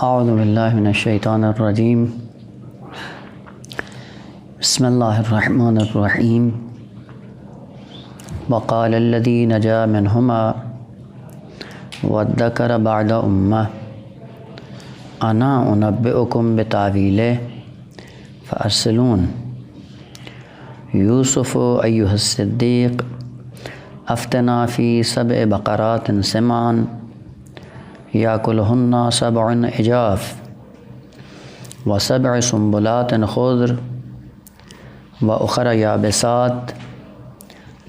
اعوذ باللہ من الشیطان الرجیم بسم اللہ الرحمن الرحیم وقال الذی نجا منہما وادکر بعد امہ انا انبئکم بتاویلہ فارسلون یوسف ایھا الصدیق افتنا فی 7 بقرات سمان یاکلہن 7 عجاف و7 سنبلات خضر واخر یابسات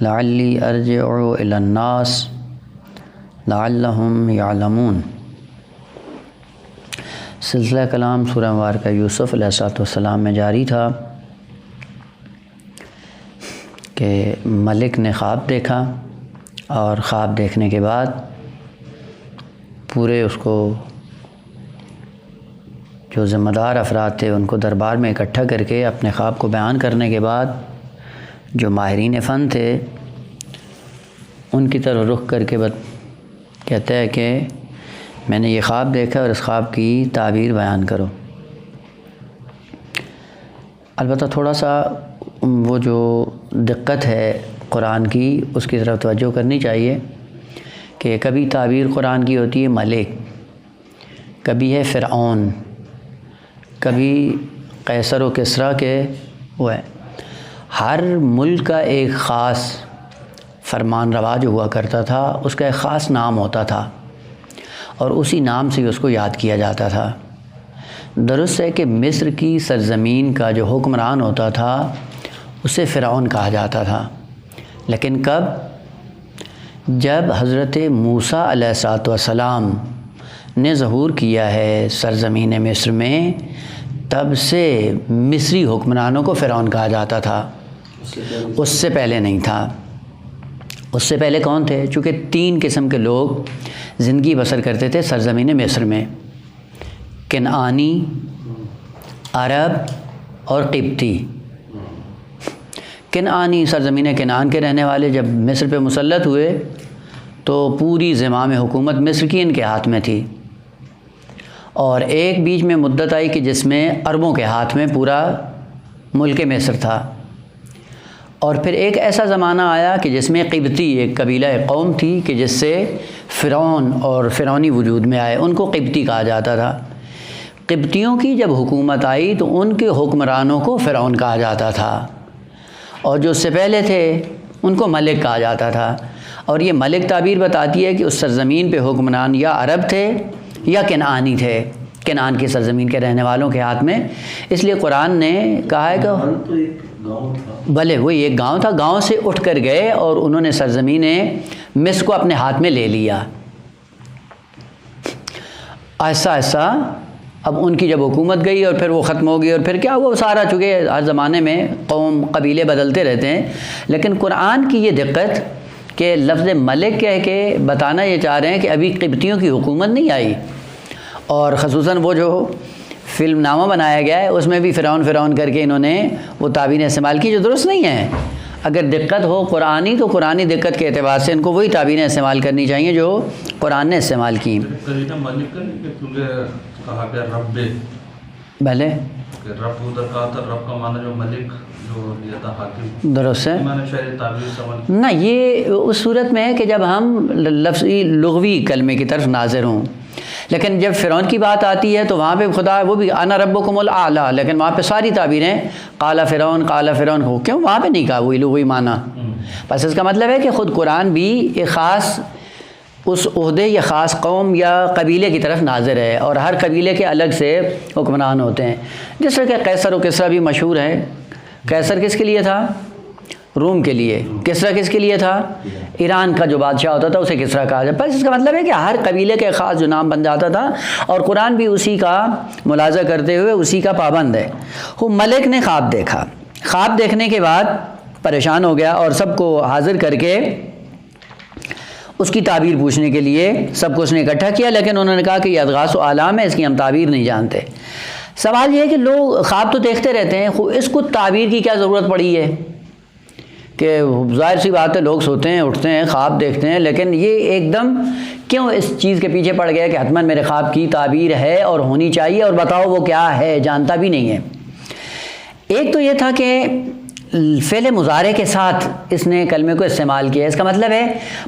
لعلی ارجع الی الناس لعلہم یعلمون۔ سلسلہ کلام سورہ مبارکہ یوسف علیہ السلام میں جاری تھا کہ ملک نے خواب دیکھا اور خواب دیکھنے کے بعد پورے اس کو جو ذمہ دار افراد تھے ان کو دربار میں اکٹھا کر کے اپنے خواب کو بیان کرنے کے بعد جو ماہرین فن تھے ان کی طرف رخ کر کے کہتا ہے کہ میں نے یہ خواب دیکھا اور اس خواب کی تعبیر بیان کرو۔ البتہ تھوڑا سا وہ جو دقت ہے قرآن کی اس کی طرف توجہ کرنی چاہیے کہ کبھی تعبیر قرآن کی ہوتی ہے ملک، کبھی ہے فرعون، کبھی قیصر و کسریٰ کے وہ ہے۔ ہر ملک کا ایک خاص فرمان روا جو ہوا کرتا تھا اس کا ایک خاص نام ہوتا تھا اور اسی نام سے اس کو یاد کیا جاتا تھا۔ درست ہے کہ مصر کی سرزمین کا جو حکمران ہوتا تھا اسے فرعون کہا جاتا تھا، لیکن کب؟ جب حضرت موسیٰ علیہ السلام نے ظہور کیا ہے سرزمین مصر میں تب سے مصری حکمرانوں کو فرعون کہا جاتا تھا، اس سے پہلے نہیں تھا۔ اس سے پہلے کون تھے؟ چونکہ 3 قسم کے لوگ زندگی بسر کرتے تھے سرزمین مصر میں، کنعانی، عرب اور قبطی۔ کنعانی سرزمین کنعان کے رہنے والے جب مصر پہ مسلط ہوئے تو پوری زمام حکومت مصر کی ان کے ہاتھ میں تھی، اور ایک بیچ میں مدت آئی کہ جس میں عربوں کے ہاتھ میں پورا ملک مصر تھا، اور پھر ایک ایسا زمانہ آیا کہ جس میں قبطی ایک قبیلہ ایک قوم تھی کہ جس سے فرعون اور فرعونی وجود میں آئے، ان کو قبطی کہا جاتا تھا۔ قبطیوں کی جب حکومت آئی تو ان کے حکمرانوں کو فرعون کہا جاتا تھا، اور جو اس سے پہلے تھے ان کو ملک کہا جاتا تھا۔ اور یہ ملک تعبیر بتاتی ہے کہ اس سرزمین پہ حکمران یا عرب تھے یا کنعانی تھے، کنعان کی سرزمین کے رہنے والوں کے ہاتھ میں۔ اس لیے قرآن نے کہا ہے کہ بھلے وہی ایک گاؤں تھا، گاؤں سے اٹھ کر گئے اور انہوں نے سرزمین مصر کو اپنے ہاتھ میں لے لیا۔ ایسا ایسا اب ان کی جب حکومت گئی اور پھر وہ ختم ہو گئی، اور پھر کیا ہوا سارا، چونکہ ہر زمانے میں قوم قبیلے بدلتے رہتے ہیں، لیکن قرآن کی یہ دقت کہ لفظ ملک کہہ کے بتانا یہ چاہ رہے ہیں کہ ابھی قبطیوں کی حکومت نہیں آئی، اور خصوصاً وہ جو فلم نامہ بنایا گیا ہے اس میں بھی فرعون کر کے انہوں نے وہ تعبیریں استعمال کی جو درست نہیں ہیں۔ اگر دقت ہو قرآنی تو قرآنی دقت کے اعتبار سے ان کو وہی تعبیریں استعمال کرنی چاہیے جو قرآن نے استعمال کی۔ بھلے رب کا معنی جو ملک درست ہے نہ، یہ اس صورت میں ہے کہ جب ہم لفظی لغوی کلمے کی طرف ناظر ہوں، لیکن جب فرعون کی بات آتی ہے تو وہاں پہ خدا وہ بھی انا ربکم الاعلی، لیکن وہاں پہ ساری تعبیریں قال فرعون ہو، کیوں وہاں پہ نہیں کہا وہی لغوی معنی؟ بس اس کا مطلب ہے کہ خود قرآن بھی ایک خاص اس عہدے یا خاص قوم یا قبیلے کی طرف ناظر ہے، اور ہر قبیلے کے الگ سے حکمران ہوتے ہیں۔ جس طرح کہ قیصر و کسریٰ بھی مشہور ہے۔ قیصر کس کے لیے تھا؟ روم کے لیے۔ کسریٰ کس کے لیے تھا؟ ایران کا جو بادشاہ ہوتا تھا اسے کسریٰ کہا جاتا ہے۔ بس اس کا مطلب ہے کہ ہر قبیلے کے خاص جو نام بن جاتا تھا، اور قرآن بھی اسی کا ملاحظہ کرتے ہوئے اسی کا پابند ہے۔ وہ ملک نے خواب دیکھا، خواب دیکھنے کے بعد پریشان ہو گیا اور سب کو حاضر کر کے اس کی تعبیر پوچھنے کے لیے سب کو اس نے اکٹھا کیا، لیکن انہوں نے کہا کہ یہ اضغاث و احلام ہے، اس کی ہم تعبیر نہیں جانتے۔ سوال یہ ہے کہ لوگ خواب تو دیکھتے رہتے ہیں، اس کو تعبیر کی کیا ضرورت پڑی ہے؟ کہ ظاہر سی بات ہے لوگ سوتے ہیں اٹھتے ہیں خواب دیکھتے ہیں، لیکن یہ ایک دم کیوں اس چیز کے پیچھے پڑ گیا کہ حتماً میرے خواب کی تعبیر ہے اور ہونی چاہیے، اور بتاؤ وہ کیا ہے، جانتا بھی نہیں ہے۔ ایک تو یہ تھا کہ فعل مضارع کے ساتھ اس نے کلمے کو استعمال کیا، اس کا مطلب ہے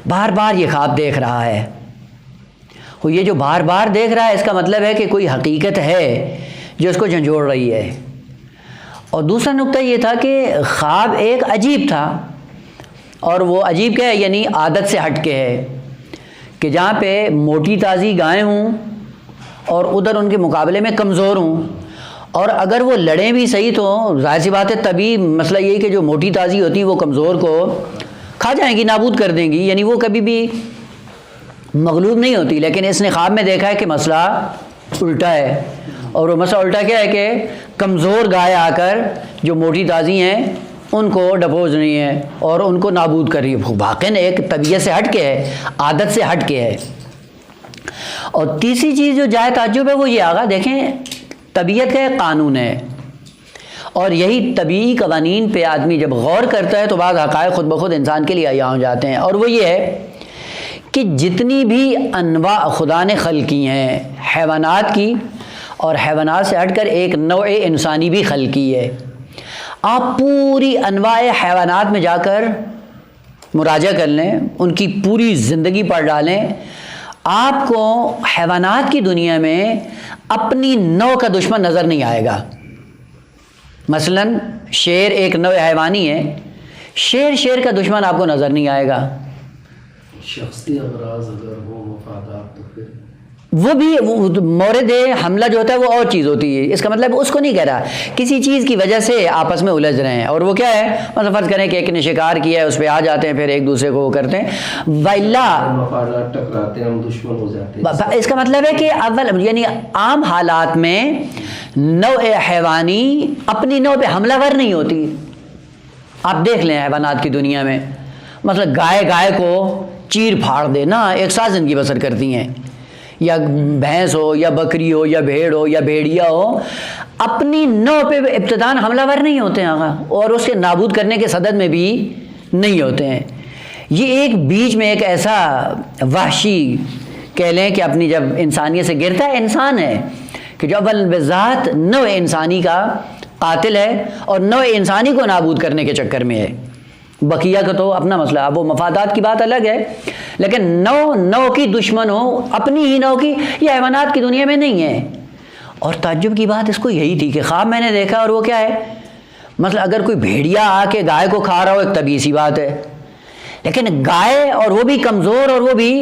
بار بار یہ خواب دیکھ رہا ہے، وہ یہ جو بار بار دیکھ رہا ہے اس کا مطلب ہے کہ کوئی حقیقت ہے جو اس کو جھنجھوڑ رہی ہے۔ اور دوسرا نقطہ یہ تھا کہ خواب ایک عجیب تھا، اور وہ عجیب کیا ہے، یعنی عادت سے ہٹ کے ہے، کہ جہاں پہ موٹی تازی گائیں ہوں اور ادھر ان کے مقابلے میں کمزور ہوں، اور اگر وہ لڑیں بھی صحیح تو ظاہر سی بات ہے تبھی مسئلہ یہی کہ جو موٹی تازی ہوتی ہیں وہ کمزور کو کھا جائیں گی، نابود کر دیں گی، یعنی وہ کبھی بھی مغلوب نہیں ہوتی۔ لیکن اس نے خواب میں دیکھا ہے کہ مسئلہ الٹا ہے، اور وہ مسئلہ الٹا کیا ہے کہ کمزور گائے آ کر جو موٹی تازی ہیں ان کو ڈپوز رہی ہیں اور ان کو نابود کر رہی ہے، واقعاً ایک طبیعت سے ہٹ کے ہے، عادت سے ہٹ کے ہے۔ اور تیسری چیز جو جائے تعجب ہے وہ یہ آگا دیکھیں، طبیعت کا ایک قانون ہے، اور یہی طبیعی قوانین پہ آدمی جب غور کرتا ہے تو بعض حقائق خود بخود انسان کے لیے عیاں ہو جاتے ہیں، اور وہ یہ ہے کہ جتنی بھی انواع خدا نے خلق کی ہیں حیوانات کی، اور حیوانات سے ہٹ کر ایک نوع انسانی بھی خلق کی ہے، آپ پوری انواع حیوانات میں جا کر مراجعہ کر لیں، ان کی پوری زندگی پڑھ ڈالیں، آپ کو حیوانات کی دنیا میں اپنی نوع کا دشمن نظر نہیں آئے گا۔ مثلا شیر ایک نوع حیوانی ہے، شیر کا دشمن آپ کو نظر نہیں آئے گا۔ شخصی اغراض اگر ہو مفادات تو پھر وہ بھی مورد حملہ جو ہوتا ہے وہ اور چیز ہوتی ہے، اس کا مطلب اس کو نہیں کہہ رہا، کسی چیز کی وجہ سے آپس میں الجھ رہے ہیں، اور وہ کیا ہے، مثلا فرض کریں کہ ایک نے شکار کیا ہے، اس پہ آ جاتے ہیں، پھر ایک دوسرے کو وہ کرتے ہیں، وَإِلَّا مفادات ٹکراتے ہیں، ہم دشمن ہو جاتے ہیں۔ اس کا مطلب ہے کہ اول یعنی عام حالات میں نوع حیوانی اپنی نوع پہ حملہ ور نہیں ہوتی۔ آپ دیکھ لیں حیوانات کی دنیا میں، مثلا گائے کو چیر پھاڑ دے نا، ایک ساتھ زندگی بسر کرتی ہیں، یا بھینس ہو یا بکری ہو یا بھیڑ ہو یا بھیڑیا ہو، اپنی نوع پہ ابتداً حملہ ور نہیں ہوتے ہیں آقا، اور اس کے نابود کرنے کے صدد میں بھی نہیں ہوتے ہیں۔ یہ ایک بیچ میں ایک ایسا وحشی کہہ لیں کہ اپنی جب انسانیت سے گرتا ہے، انسان ہے کہ جو اول بذات نوع انسانی کا قاتل ہے اور نوع انسانی کو نابود کرنے کے چکر میں ہے۔ بقیہ کا تو اپنا مسئلہ، اب وہ مفادات کی بات الگ ہے، لیکن نو کی دشمن ہو اپنی ہی نو کی، یہ حیوانات کی دنیا میں نہیں ہے۔ اور تعجب کی بات اس کو یہی تھی کہ خواب میں نے دیکھا، اور وہ کیا ہے، مثلا اگر کوئی بھیڑیا آ کے گائے کو کھا رہا ہو ایک طبیعی سی بات ہے، لیکن گائے اور وہ بھی کمزور اور وہ بھی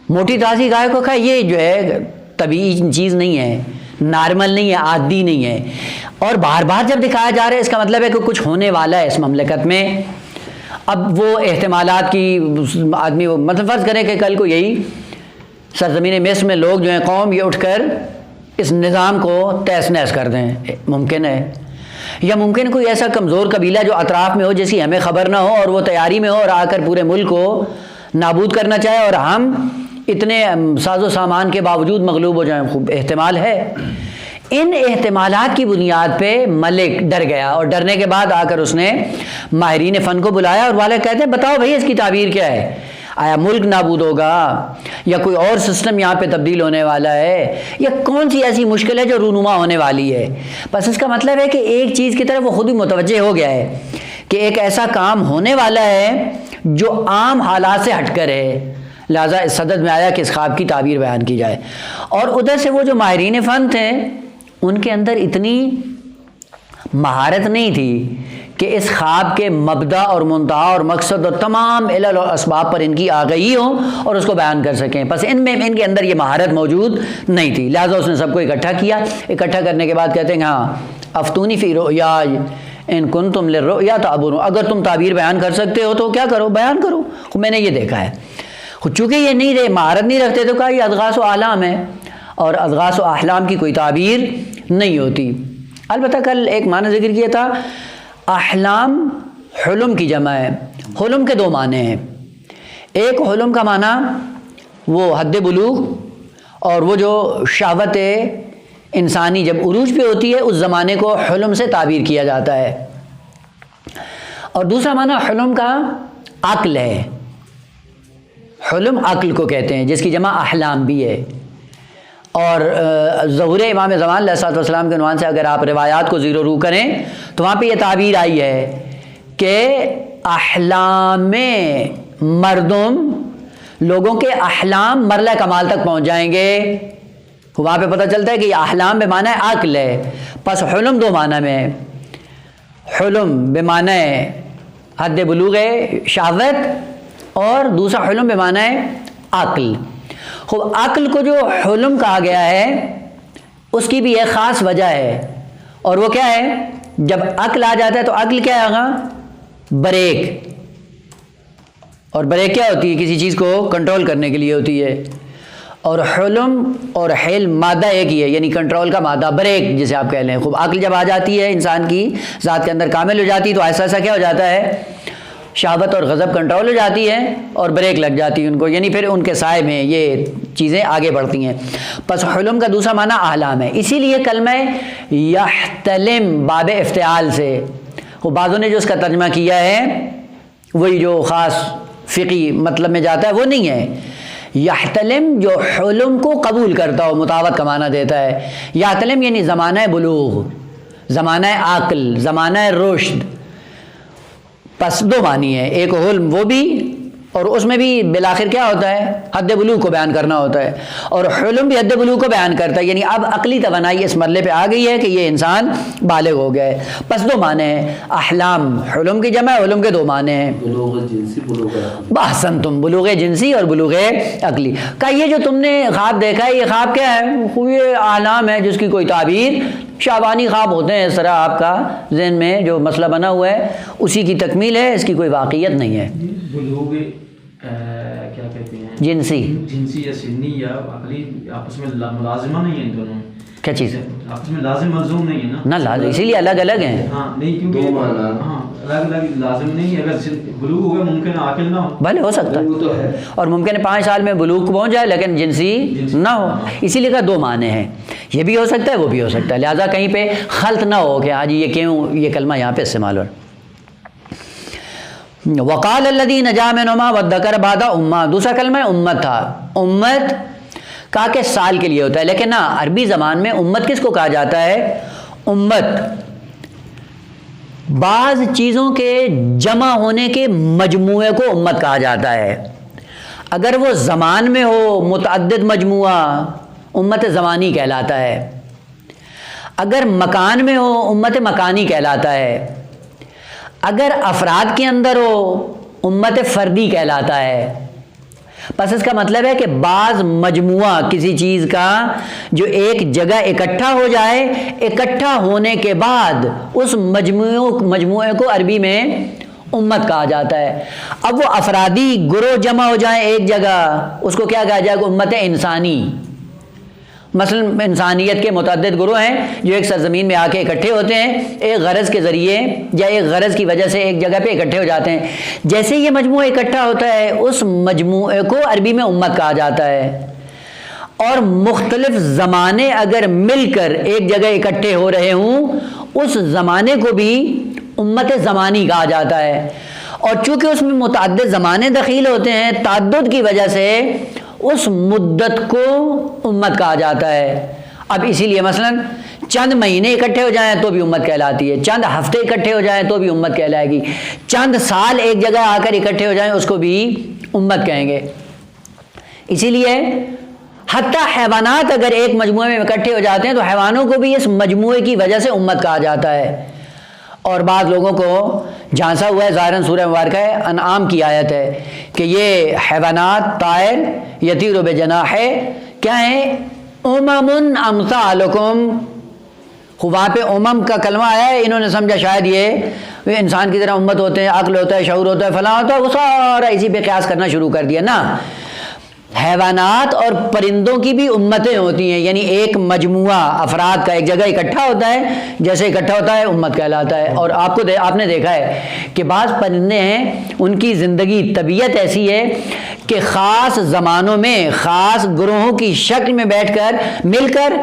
موٹی تازی گائے کو کھائے، یہ جو ہے طبیعی چیز نہیں ہے، نارمل نہیں ہے، عادی نہیں ہے۔ اور بار بار جب دکھایا جا رہا ہے اس کا مطلب ہے کہ کچھ ہونے والا ہے اس مملکت میں۔ اب وہ احتمالات کی آدمی مطلب فرض کریں کہ کل کو یہی سرزمین مصر میں لوگ جو ہیں قوم یہ اٹھ کر اس نظام کو تہس نہس کر دیں، ممکن ہے، یا ممکن کوئی ایسا کمزور قبیلہ جو اطراف میں ہو جس کی ہمیں خبر نہ ہو اور وہ تیاری میں ہو اور آ کر پورے ملک کو نابود کرنا چاہے، اور ہم اتنے ساز و سامان کے باوجود مغلوب ہو جائیں، خوب احتمال ہے۔ ان احتمالات کی بنیاد پہ ملک ڈر گیا، اور ڈرنے کے بعد آ کر اس نے ماہرین فن کو بلایا، اور والے کہتے ہیں بتاؤ بھائی اس کی تعبیر کیا ہے، آیا ملک نابود ہوگا یا کوئی اور سسٹم یہاں پہ تبدیل ہونے والا ہے، یا کون سی ایسی مشکل ہے جو رونما ہونے والی ہے۔ بس اس کا مطلب ہے کہ ایک چیز کی طرف وہ خود ہی متوجہ ہو گیا ہے کہ ایک ایسا کام ہونے والا ہے جو عام حالات سے ہٹ کر ہے، لہٰذا اس صدد میں آیا کہ اس خواب کی تعبیر بیان کی جائے۔ اور ادھر سے وہ جو ماہرین فن تھے ان کے اندر اتنی مہارت نہیں تھی کہ اس خواب کے مبدا اور منتہا اور مقصد اور تمام علل اور اسباب پر ان کی آگہی ہو اور اس کو بیان کر سکیں، بس ان کے اندر یہ مہارت موجود نہیں تھی، لہٰذا اس نے سب کو اکٹھا کیا۔ اکٹھا کرنے کے بعد کہتے ہیں ہاں افتونی فی رؤیا ان کنتم للرؤیا تعبرون، اگر تم تعبیر بیان کر سکتے ہو تو کیا کرو، بیان کرو، میں نے یہ دیکھا ہے۔ چونکہ یہ نہیں رہے، مہارت نہیں رکھتے تو کہا یہ اضغاث و احلام ہے، اور اضغاث و احلام کی کوئی تعبیر نہیں ہوتی۔ البتہ کل ایک معنی ذکر کیا تھا، احلام حلم کی جمع ہے، حلم کے دو معنی ہیں، ایک حلم کا معنی وہ حد بلوغ اور وہ جو شہوت انسانی جب عروج پہ ہوتی ہے اس زمانے کو حلم سے تعبیر کیا جاتا ہے، اور دوسرا معنی حلم کا عقل ہے، حلم عقل کو کہتے ہیں، جس کی جمع احلام بھی ہے۔ اور ظہور امام زمان علیہ الصلوۃ والسلام کے عنوان سے اگر آپ روایات کو زیر و رو کریں تو وہاں پہ یہ تعبیر آئی ہے کہ احلام مردم، لوگوں کے احلام مرحلہ کمال تک پہنچ جائیں گے۔ وہاں پہ پتہ چلتا ہے کہ یہ احلام بے معنی عقل ہے۔ پس حلم دو معنی میں، حلم بے معنی حد بلوغ شہوت اور دوسرا حلم بے معنی عقل۔ خوب عقل کو جو حلم کہا گیا ہے اس کی بھی ایک خاص وجہ ہے، اور وہ کیا ہے؟ جب عقل آ جاتا ہے تو عقل کیا ہے؟ بریک، اور بریک کیا ہوتی ہے؟ کسی چیز کو کنٹرول کرنے کے لیے ہوتی ہے۔ اور حلم اور حلم مادہ ایک ہی ہے، یعنی کنٹرول کا مادہ، بریک جسے آپ کہہ لیں۔ خوب عقل جب آ جاتی ہے انسان کی ذات کے اندر کامل ہو جاتی ہے تو ایسا ایسا کیا ہو جاتا ہے؟ شہوت اور غضب کنٹرول ہو جاتی ہے اور بریک لگ جاتی ہے ان کو، یعنی پھر ان کے سائے میں یہ چیزیں آگے بڑھتی ہیں۔ پس حلم کا دوسرا معنی احلام ہے، اسی لیے کلمہ یحتلم باب افتعال سے، وہ بعضوں نے جو اس کا ترجمہ کیا ہے وہی جو خاص فقی مطلب میں جاتا ہے وہ نہیں ہے۔ یحتلم جو حلم کو قبول کرتا ہو مطابق کا معنی دیتا ہے۔ یحتلم یعنی زمانہ بلوغ، زمانہ عقل، زمانہ رشد۔ پس دو معنی ہے، ایک حلم وہ بھی، اور اس میں بھی بالآخر کیا ہوتا ہے؟ حد بلوغ کو بیان کرنا ہوتا ہے، اور حلم بھی حد بلوغ کو بیان کرتا ہے، یعنی اب عقلی توانائی اس مرحلے پہ آ گئی ہے کہ یہ انسان بالغ ہو گیا ہے۔ پس دو معنی ہیں، احلام حلم کی جمع، حلم کے دو معنی ہیں، بلوغ جنسی، بلوغ عقلی۔ باحسنتم، بلوغ جنسی اور بلوغ عقلی کا۔ یہ جو تم نے خواب دیکھا ہے یہ خواب کیا ہے؟ یہ احلام ہے جس کی کوئی تعبیر، شعبانی خواب ہوتے ہیں اس طرح آپ کا ذہن میں جو مسئلہ بنا ہوا ہے اسی کی تکمیل ہے، اس کی کوئی واقعیت نہیں ہے۔ بلوغ کیا کہتے ہیں؟ جنسی یا سنی یا عقلی آپس میں ملازمہ نہیں ہے ان دونوں، کیا چیز؟ آپس میں لازم ملزوم نہیں ہے نہ لازم، اسی لیے الگ الگ ہیں۔ ہاں نہیں، کیونکہ ہاں الگ الگ لازم نہیں ہے۔ اگر بلوغ ہوگا ممکن عاقل نہ ہو، بھلے ہو سکتا ہے، اور ممکن ہے 5 سال میں بلوغ کو پہنچ جائے لیکن جنسی نہ ہو، اسی لیے کا دو معنی ہیں، یہ بھی ہو سکتا ہے وہ بھی ہو سکتا ہے، لہٰذا کہیں پہ خلط نہ ہو کہ ہاں جی یہ کیوں یہ کلمہ یہاں پہ استعمال ہو۔ وقال الذی نجا منہما وادکر بعد امہ، دوسرا کلمہ امت تھا۔ امت کہا کہ سال کے لیے ہوتا ہے، لیکن نا عربی زبان میں امت کس کو کہا جاتا ہے؟ امت بعض چیزوں کے جمع ہونے کے مجموعے کو امت کہا جاتا ہے۔ اگر وہ زمان میں ہو متعدد مجموعہ امت زمانی کہلاتا ہے، اگر مکان میں ہو امت مکانی کہلاتا ہے، اگر افراد کے اندر ہو امت فردی کہلاتا ہے۔ پس اس کا مطلب ہے کہ بعض مجموعہ کسی چیز کا جو ایک جگہ اکٹھا ہو جائے، اکٹھا ہونے کے بعد اس مجموعے کو عربی میں امت کہا جاتا ہے۔ اب وہ افرادی گروہ جمع ہو جائیں ایک جگہ، اس کو کیا کہا جائے گا؟ امت انسانی۔ مثلا انسانیت کے متعدد گروہ ہیں جو ایک سرزمین میں آ کے اکٹھے ہوتے ہیں ایک غرض کے ذریعے یا ایک غرض کی وجہ سے ایک جگہ پہ اکٹھے ہو جاتے ہیں۔ جیسے یہ مجموعہ اکٹھا ہوتا ہے اس مجموعے کو عربی میں امت کہا جاتا ہے۔ اور مختلف زمانے اگر مل کر ایک جگہ اکٹھے ہو رہے ہوں اس زمانے کو بھی امت زمانی کہا جاتا ہے۔ اور چونکہ اس میں متعدد زمانے دخیل ہوتے ہیں تعدد کی وجہ سے اس مدت کو امت کہا جاتا ہے۔ اب اسی لیے مثلا چند مہینے اکٹھے ہو جائیں تو بھی امت کہلاتی ہے، چند ہفتے اکٹھے ہو جائیں تو بھی امت کہلائے گی، چند سال ایک جگہ آ کر اکٹھے ہو جائیں اس کو بھی امت کہیں گے۔ اسی لیے حتیٰ حیوانات اگر ایک مجموعے میں اکٹھے ہو جاتے ہیں تو حیوانوں کو بھی اس مجموعے کی وجہ سے امت کہا جاتا ہے۔ اور بعض لوگوں کو جھانسا ہوا ہے، ظاہراً سورہ مبارکہ ہے انعام کی آیت ہے کہ یہ حیوانات طائر یطیر بجناح کیا ہیں؟ امم امثالکم۔ وہاں پہ امم کا کلمہ آیا ہے، انہوں نے سمجھا شاید یہ انسان کی طرح امت ہوتے ہیں، عقل ہوتا ہے، شعور ہوتا ہے، فلاں ہوتا ہے، وہ سارا اسی پہ قیاس کرنا شروع کر دیا نا۔ حیوانات اور پرندوں کی بھی امتیں ہوتی ہیں، یعنی ایک مجموعہ افراد کا ایک جگہ اکٹھا ہوتا ہے، جیسے اکٹھا ہوتا ہے امت کہلاتا ہے۔ اور آپ نے دیکھا ہے کہ بعض پرندے ہیں ان کی زندگی طبیعت ایسی ہے کہ خاص زمانوں میں خاص گروہوں کی شکل میں بیٹھ کر مل کر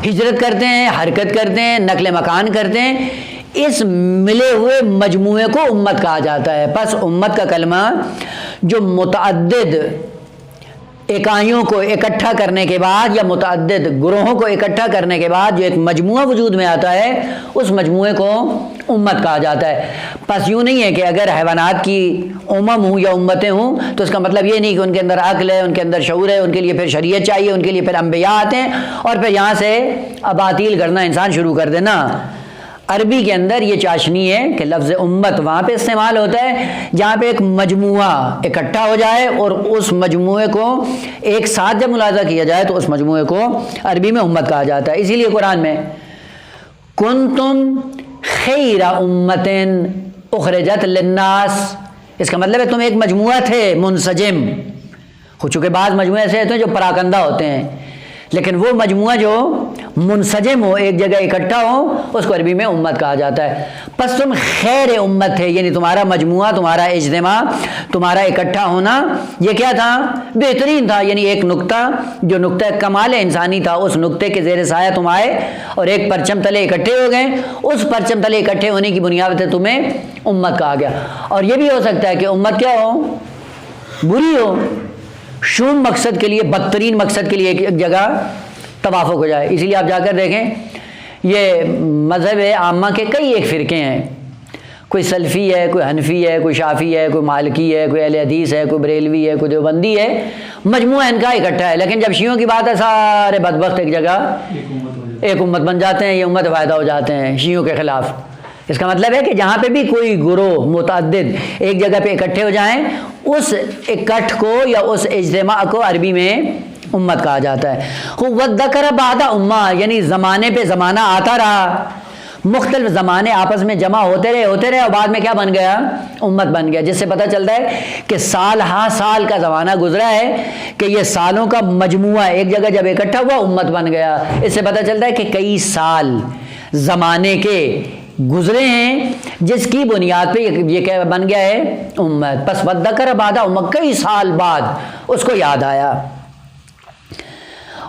ہجرت کرتے ہیں، حرکت کرتے ہیں، نقل مکان کرتے ہیں۔ اس ملے ہوئے مجموعے کو امت کہا جاتا ہے۔ پس امت کا کلمہ جو متعدد اکائیوں کو اکٹھا کرنے کے بعد یا متعدد گروہوں کو اکٹھا کرنے کے بعد جو ایک مجموعہ وجود میں آتا ہے، اس مجموعے کو امت کہا جاتا ہے۔ پس یوں نہیں ہے کہ اگر حیوانات کی ہوں یا امتیں ہوں تو اس کا مطلب یہ نہیں کہ ان کے اندر عقل ہے، ان کے اندر شعور ہے، ان کے لیے پھر شریعت چاہیے، ان کے لیے پھر انبیاء آتے ہیں اور پھر یہاں سے اباطیل کرنا انسان شروع کر دینا۔ عربی کے اندر یہ چاشنی ہے کہ لفظ امت وہاں پہ استعمال ہوتا ہے جہاں پہ ایک مجموعہ اکٹھا ہو جائے اور اس مجموعے کو ایک ساتھ جب ملاحظہ کیا جائے تو اس مجموعے کو عربی میں امت کہا جاتا ہے۔ اسی لیے قرآن میں کنتم خیر امت اخرجت للناس، اس کا مطلب ہے تم ایک مجموعہ تھے منسجم۔ چونکہ بعض مجموعے ایسے ہوتے ہیں جو پراکندہ ہوتے ہیں، لیکن وہ مجموعہ جو منسجم ہو، ایک جگہ اکٹھا ہو، اس کو عربی میں امت کہا جاتا ہے۔ پس تم خیر امت تھے، یعنی تمہارا مجموعہ، تمہارا اجتماع، تمہارا اکٹھا ہونا یہ کیا تھا؟ بہترین تھا، یعنی ایک نقطہ جو نقطہ کمال انسانی تھا، اس نقطے کے زیر سایہ تم آئے اور ایک پرچم تلے اکٹھے ہو گئے۔ اس پرچم تلے اکٹھے ہونے کی بنیاد سے تمہیں امت کہا گیا۔ اور یہ بھی ہو سکتا ہے کہ امت کیا ہو؟ بری ہو، شوم مقصد کے لیے، بدترین مقصد کے لیے ایک جگہ توافق ہو جائے۔ اسی لیے آپ جا کر دیکھیں یہ مذہب عامہ کے کئی ایک فرقے ہیں، کوئی سلفی ہے، کوئی حنفی ہے، کوئی شافی ہے، کوئی مالکی ہے، کوئی اہل حدیث ہے، کوئی بریلوی ہے، کوئی دیوبندی ہے، مجموعہ ان کا اکٹھا ہے۔ لیکن جب شیعوں کی بات ہے سارے بدبخت ایک جگہ ایک امت بن جاتے ہیں، یہ امت فائدہ ہو جاتے ہیں شیعوں کے خلاف۔ اس کا مطلب ہے کہ جہاں پہ بھی کوئی گروہ متعدد ایک جگہ پہ اکٹھے ہو جائیں، اس اکٹھ کو یا اس اجتماع کو عربی میں امت کہا جاتا ہے۔ وَذَّكَرَ بَعْدَ أُمَّةٍ، یعنی زمانے پہ زمانہ آتا رہا، مختلف زمانے آپس میں جمع ہوتے رہے اور بعد میں کیا بن گیا؟ امت بن گیا، جس سے پتہ چلتا ہے کہ سال ہاں سال کا زمانہ گزرا ہے کہ یہ سالوں کا مجموعہ ایک جگہ جب اکٹھا ہوا امت بن گیا۔ اس سے پتہ چلتا ہے کہ کئی سال زمانے کے گزرے ہیں جس کی بنیاد پہ یہ کیا بن گیا ہے؟ امت۔ پس وَذَّكَرَ بَعْدَ أُمَّةٍ، کئی سال بعد اس کو یاد آیا،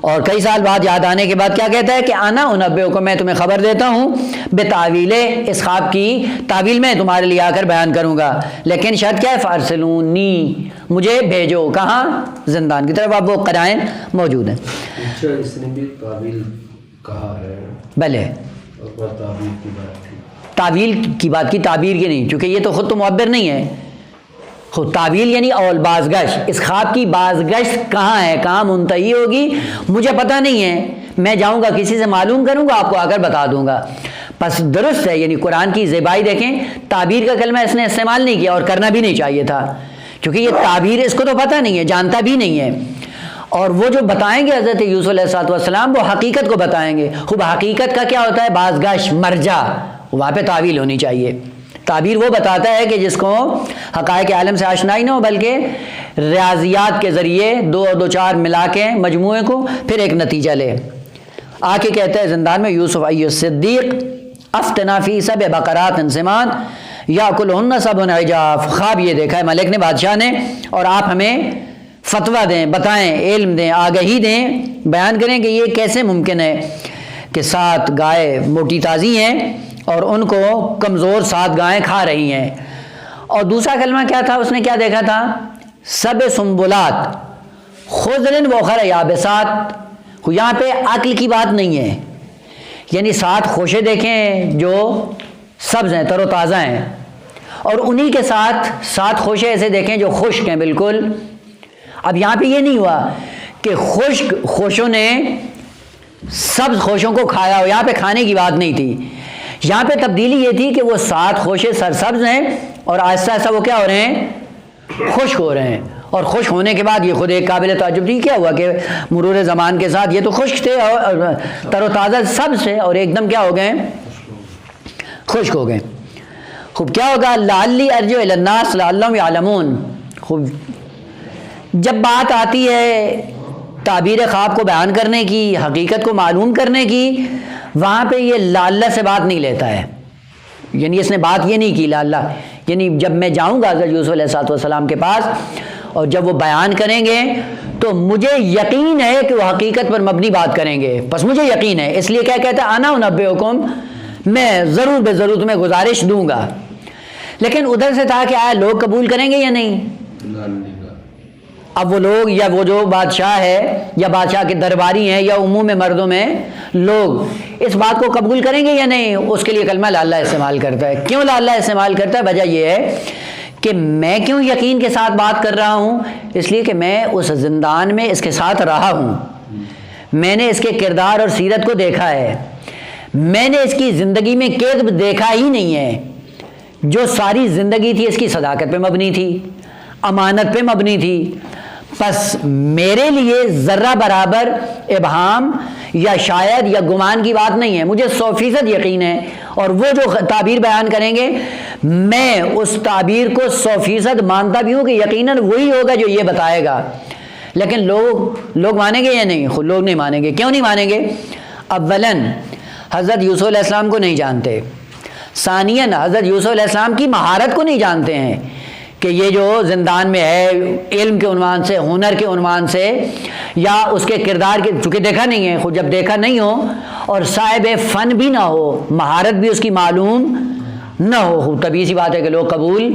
اور کئی سال بعد یاد آنے کے بعد کیا کہتا ہے کہ انا انبئکم، میں تمہیں خبر دیتا ہوں بتاویل، اس خواب کی تعویل میں تمہارے لیے آ کر بیان کروں گا، لیکن شرط کیا ہے؟ فارسلونی، مجھے بھیجو، کہاں؟ زندان کی طرف۔ اب وہ قرائن موجود ہیں۔ اچھا، اس نے بھی تعویل کہا ہے؟ بلے، اور تعویل کی بات تھی، تعویل کی بات کی، تعبیر کی نہیں، کیونکہ یہ تو خود تو معبر نہیں ہے۔ خود تعویل یعنی اول بازگشت، اس خواب کی بازگشت کہاں ہے، کہاں منتہی ہوگی مجھے پتہ نہیں ہے، میں جاؤں گا کسی سے معلوم کروں گا، آپ کو آ کر بتا دوں گا۔ پس درست ہے، یعنی قرآن کی زیبائی دیکھیں، تعبیر کا کلمہ اس نے استعمال نہیں کیا اور کرنا بھی نہیں چاہیے تھا، کیونکہ یہ تعبیر اس کو تو پتہ نہیں ہے، جانتا بھی نہیں ہے، اور وہ جو بتائیں گے حضرت یوسف علیہ السلام وہ حقیقت کو بتائیں گے۔ خوب حقیقت کا کیا ہوتا ہے؟ بازگشت، مرجع، وہاں پہ تعویل ہونی چاہیے۔ تعبیر وہ بتاتا ہے کہ جس کو حقائق عالم سے آشنائی نہ ہو، بلکہ ریاضیات کے ذریعے دو اور دو چار ملا کے مجموعے کو پھر ایک نتیجہ لے۔ آ کے کہتا ہے زندان میں یوسف ایھا الصدیق افتنا فی سبع بقرات سمان یاکلہن سبع عجاف، خواب یہ دیکھا ہے ملک نے، بادشاہ نے، اور آپ ہمیں فتویٰ دیں، بتائیں، علم دیں، آگہی دیں، بیان کریں کہ یہ کیسے ممکن ہے کہ 7 گائے موٹی تازی ہیں اور ان کو کمزور 7 گائیں کھا رہی ہیں۔ اور دوسرا کلمہ کیا تھا؟ اس نے کیا دیکھا تھا؟ سبع سنبلات خضر واخر یابسات۔ یہاں پہ عقل کی بات نہیں ہے، یعنی 7 خوشے دیکھیں جو سبز ہیں، تر و تازہ ہیں، اور انہی کے ساتھ 7 خوشے ایسے دیکھیں جو خشک ہیں بالکل۔ اب یہاں پہ یہ نہیں ہوا کہ خشک خوشوں نے سبز خوشوں کو کھایا ہو، یہاں پہ کھانے کی بات نہیں تھی، یہاں پہ تبدیلی یہ تھی کہ وہ 7 خوشے سرسبز ہیں اور آہستہ آہستہ وہ کیا ہو رہے ہیں؟ خشک ہو رہے ہیں، اور خشک ہونے کے بعد یہ خود ایک قابل تعجب نہیں کیا ہوا کہ مرور زمان کے ساتھ یہ تو خشک تھے اور تر و تازہ سبز تھے اور ایک دم کیا ہو گئے؟ خشک ہو گئے۔ خوب کیا ہوگا؟ لعلی ارجع الی الناس لعلہم یعلمون۔ خوب جب بات آتی ہے تعبیر خواب کو بیان کرنے کی، حقیقت کو معلوم کرنے کی، وہاں پہ یہ لعلہ سے بات نہیں لیتا ہے، یعنی اس نے بات یہ نہیں کی لعلہ، یعنی جب میں جاؤں گا حضرت یوسف علیہ السلام کے پاس اور جب وہ بیان کریں گے تو مجھے یقین ہے کہ وہ حقیقت پر مبنی بات کریں گے، بس مجھے یقین ہے، اس لیے کیا کہتا ہے انا انبئکم، میں ضرور بے ضرور تمہیں گزارش دوں گا. لیکن ادھر سے تھا کہ آیا لوگ قبول کریں گے یا نہیں؟ اب وہ لوگ یا وہ جو بادشاہ ہے یا بادشاہ کے درباری ہیں یا عموم مردوں میں لوگ اس بات کو قبول کریں گے یا نہیں؟ اس کے لیے کلمہ لا اللہ استعمال کرتا ہے. کیوں لا اللہ استعمال کرتا ہے؟ وجہ یہ ہے کہ میں کیوں یقین کے ساتھ بات کر رہا ہوں؟ اس لیے کہ میں اس زندان میں اس کے ساتھ رہا ہوں، میں نے اس کے کردار اور سیرت کو دیکھا ہے، میں نے اس کی زندگی میں کذب دیکھا ہی نہیں ہے. جو ساری زندگی تھی اس کی صداقت پہ مبنی تھی، امانت پہ مبنی تھی. پس میرے لیے ذرہ برابر ابہام یا شاید یا گمان کی بات نہیں ہے، مجھے 100% یقین ہے. اور وہ جو تعبیر بیان کریں گے میں اس تعبیر کو 100% مانتا بھی ہوں کہ یقیناً وہی ہوگا جو یہ بتائے گا. لیکن لوگ مانیں گے یا نہیں؟ خود لوگ نہیں مانیں گے. کیوں نہیں مانیں گے؟ اولاً حضرت یوسف علیہ السلام کو نہیں جانتے، ثانیاً حضرت یوسف علیہ السلام کی مہارت کو نہیں جانتے ہیں کہ یہ جو زندان میں ہے علم کے عنوان سے، ہنر کے عنوان سے، یا اس کے کردار کے، چونکہ دیکھا نہیں ہے. خود جب دیکھا نہیں ہو اور صاحب فن بھی نہ ہو، مہارت بھی اس کی معلوم نہ ہو، طبیعی سی بات ہے کہ لوگ قبول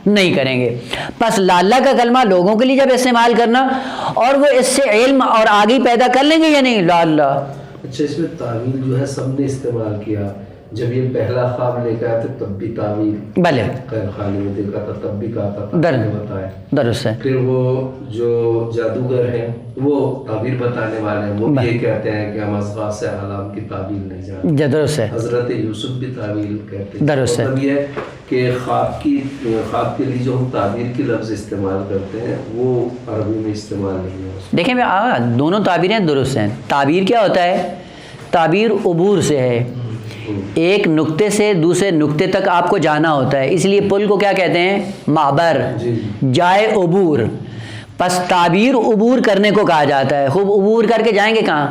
نہیں کریں گے. پس لالا کا کلمہ لوگوں کے لیے جب استعمال کرنا اور وہ اس سے علم اور آگی پیدا کر لیں گے یا نہیں؟ لالا. اچھا، اس میں تعویل جو ہے سب نے استعمال کیا. جب یہ پہلا خواب لے کے آیا تھا تب بھی تعویل، بھلے خیر خالی میں دیکھا تھا تب بھی کہا تھا بتایا. درست ہے. پھر وہ جو جادوگر ہیں وہ تعبیر بتانے والے ہیں، وہ بھی یہ کہتے ہیں کہ ہم اضغاث احلام کی تعبیر نہیں جانتے. درست ہے. حضرت یوسف بھی تعبیر کہتے ہیں. درست ہے. مطلب یہ ہے کہ خواب کے لیے جو ہم تعبیر کی لفظ استعمال کرتے ہیں وہ عربی میں استعمال نہیں ہے. دیکھیں دونوں تعبیریں درست ہیں. تعبیر کیا ہوتا ہے؟ تعبیر عبور سے ہے، ایک نقطے سے دوسرے نقطے تک آپ کو جانا ہوتا ہے. اس لیے پل کو کیا کہتے ہیں؟ معبر، جائے عبور. پس تعبیر عبور کرنے کو کہا جاتا ہے. خوب عبور کر کے جائیں گے کہاں؟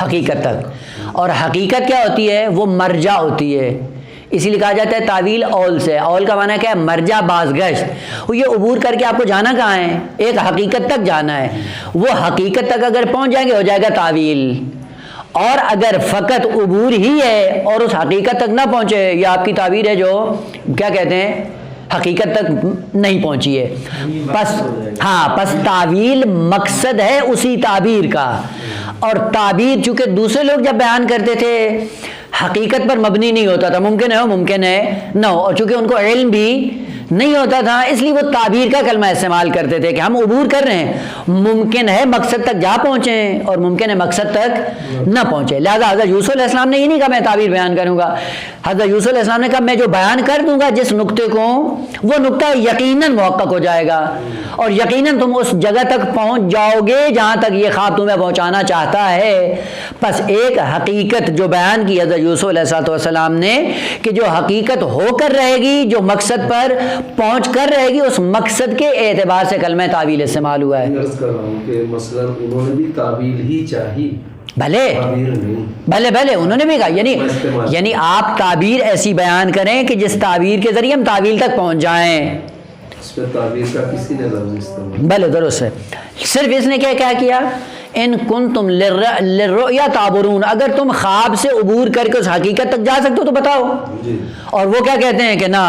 حقیقت تک. اور حقیقت کیا ہوتی ہے؟ وہ مرجع ہوتی ہے. اسی لیے کہا جاتا ہے تعویل اول سے. اول کا معنی کیا ہے؟ مرجع، بازگشت. یہ عبور کر کے آپ کو جانا کہاں ہے؟ ایک حقیقت تک جانا ہے. وہ حقیقت تک اگر پہنچ جائیں گے ہو جائے گا تعویل. اور اگر فقط عبور ہی ہے اور اس حقیقت تک نہ پہنچے، یہ آپ کی تعبیر ہے جو کیا کہتے ہیں؟ حقیقت تک نہیں پہنچی ہے. پس تعویل مقصد ہے اسی تعبیر کا. اور تعبیر چونکہ دوسرے لوگ جب بیان کرتے تھے حقیقت پر مبنی نہیں ہوتا تھا، ممکن ہے ہو ممکن ہے نہ ہو. اور چونکہ ان کو علم بھی نہیں ہوتا تھا اس لیے وہ تعبیر کا کلمہ استعمال کرتے تھے کہ ہم عبور کر رہے ہیں، ممکن ہے مقصد تک جا پہنچیں اور ممکن ہے مقصد تک نہ پہنچے. لہذا حضرت یوسف علیہ السلام نے یہ نہیں کہا میں تعبیر بیان کروں گا. حضرت یوسف علیہ السلام نے کہا میں جو بیان کر دوں گا جس نقطے کو، وہ نقطہ یقیناً محقق ہو جائے گا اور یقیناً تم اس جگہ تک پہنچ جاؤ گے جہاں تک یہ خواب تمہیں پہنچانا چاہتا ہے. پس ایک حقیقت جو بیان کی حضرت یوسف علیہ السلام نے کہ جو حقیقت ہو کر رہے گی، جو مقصد پر پہنچ کر رہے گی، اس مقصد کے اعتبار سے کلمہ تعویل استعمال ہوا ہے. عرض کر رہا ہوں کہ مثلا انہوں نے بھی تعویل ہی چاہی، بھلے انہوں نے بھی کہا یعنی آپ تعبیر ایسی بیان کریں کہ جس تعبیر کے ذریعے ہم تعویل تک پہنچ جائیں. اس پہ تعبیر کا کسی نے لفظ استعمال. بھلے درست ہے. صرف اس نے کیا کیا؟ ان کنتم للرؤیا تعبرون، اگر تم خواب سے عبور کر کے اس حقیقت تک جا سکتے ہو تو بتاؤ. اور وہ کیا کہتے ہیں کہ نہ،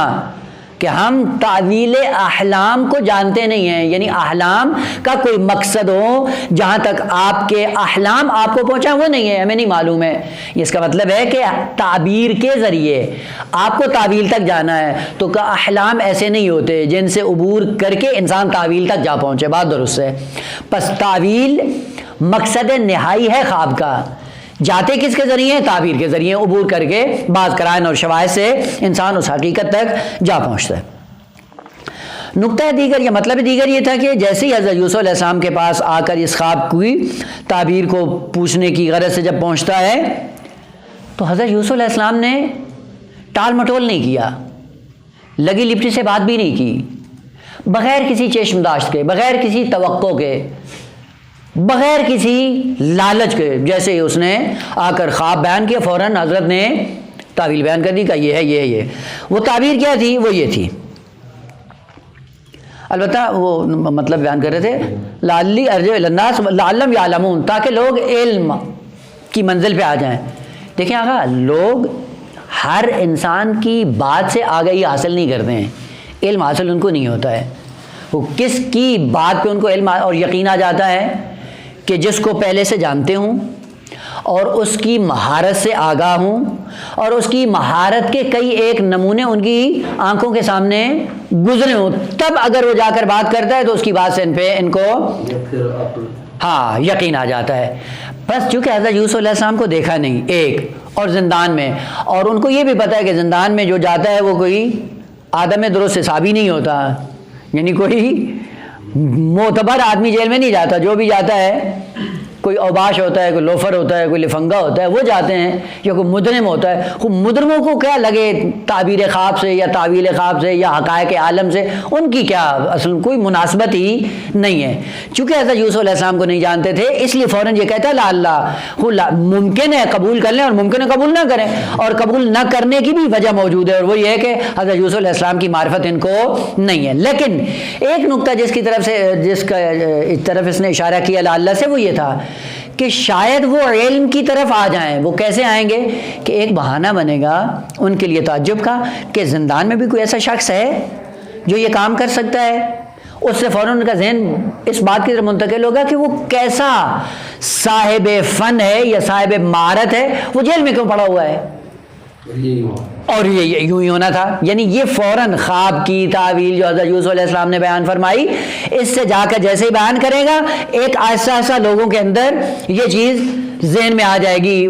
کہ ہم تعویل احلام کو جانتے نہیں ہیں، یعنی احلام کا کوئی مقصد ہو جہاں تک آپ کے احلام آپ کو پہنچا وہ نہیں ہے، ہمیں نہیں معلوم ہے. اس کا مطلب ہے کہ تعبیر کے ذریعے آپ کو تعویل تک جانا ہے تو کہ احلام ایسے نہیں ہوتے جن سے عبور کر کے انسان تعویل تک جا پہنچے. بات درست ہے. پس تعویل مقصد نہائی ہے خواب کا. جاتے کس کے ذریعے؟ تعبیر کے ذریعے، عبور کر کے بعض قرائن اور شواہد سے انسان اس حقیقت تک جا پہنچتا ہے. نقطہ دیگر یا مطلب دیگر یہ تھا کہ جیسے ہی حضرت یوسف علیہ السلام کے پاس آ کر اس خواب کی تعبیر کو پوچھنے کی غرض سے جب پہنچتا ہے تو حضرت یوسف علیہ السلام نے ٹال مٹول نہیں کیا، لگی لپٹی سے بات بھی نہیں کی، بغیر کسی چشمداشت کے، بغیر کسی توقع کے، بغیر کسی لالچ کے. جیسے ہی اس نے آ کر خواب بیان کیا فوراً حضرت نے تعویل بیان کر دی کہ یہ ہے یہ. وہ تعبیر کیا تھی؟ وہ یہ تھی. البتہ وہ مطلب بیان کر رہے تھے لعلی ارجع الی الناس لعلہم یعلمون، تاکہ لوگ علم کی منزل پہ آ جائیں. دیکھیں آقا، لوگ ہر انسان کی بات سے آگاہی حاصل نہیں کرتے ہیں، علم حاصل ان کو نہیں ہوتا ہے. وہ کس کی بات پہ ان کو علم اور یقین آ جاتا ہے کہ جس کو پہلے سے جانتے ہوں اور اس کی مہارت سے آگاہ ہوں اور اس کی مہارت کے کئی ایک نمونے ان کی آنکھوں کے سامنے گزرے ہوں، تب اگر وہ جا کر بات کرتا ہے تو اس کی بات سے ان کو ہاں یقین آ جاتا ہے. بس چونکہ حضرت یوسف علیہ السلام کو دیکھا نہیں ایک، اور زندان میں، اور ان کو یہ بھی پتہ ہے کہ زندان میں جو جاتا ہے وہ کوئی آدم درست حسابی نہیں ہوتا، یعنی کوئی معتبر آدمی جیل میں نہیں جاتا، جو بھی جاتا ہے کوئی اوباش ہوتا ہے، کوئی لوفر ہوتا ہے، کوئی لفنگا ہوتا ہے، وہ جاتے ہیں، یا کوئی مجرم ہوتا ہے. خوب مجرموں کو کیا لگے تعبیر خواب سے یا تعویل خواب سے یا حقائق عالم سے، ان کی کیا اصل کوئی مناسبت ہی نہیں ہے. چونکہ حضرت یوسف علیہ السلام کو نہیں جانتے تھے، اس لیے فوراً یہ کہتا ہے لا اللہ، ممکن ہے قبول کر لیں اور ممکن ہے قبول نہ کریں، اور قبول نہ کرنے کی بھی وجہ موجود ہے، اور وہ یہ ہے کہ حضرت یوسف علیہ السلام کی معرفت ان کو نہیں ہے. لیکن ایک نقطہ جس طرف اس نے اشارہ کیا لا اللہ سے، وہ یہ تھا کہ شاید وہ علم کی طرف آ جائیں. وہ کیسے آئیں گے کہ ایک بہانہ بنے گا ان کے لیے تعجب کا کہ زندان میں بھی کوئی ایسا شخص ہے جو یہ کام کر سکتا ہے. اس سے فوراً ان کا ذہن اس بات کی طرف منتقل ہوگا کہ وہ کیسا صاحب فن ہے یا صاحب مہارت ہے، وہ جیل میں کیوں پڑا ہوا ہے. اور یہ یوں ہی ہونا تھا. یعنی یہ فوراً خواب کی تعویل جو حضرت یوسف علیہ السلام نے بیان فرمائی، اس سے جا کر جیسے ہی بیان کرے گا، ایک آہستہ آہستہ لوگوں کے اندر یہ چیز ذہن میں آ جائے گی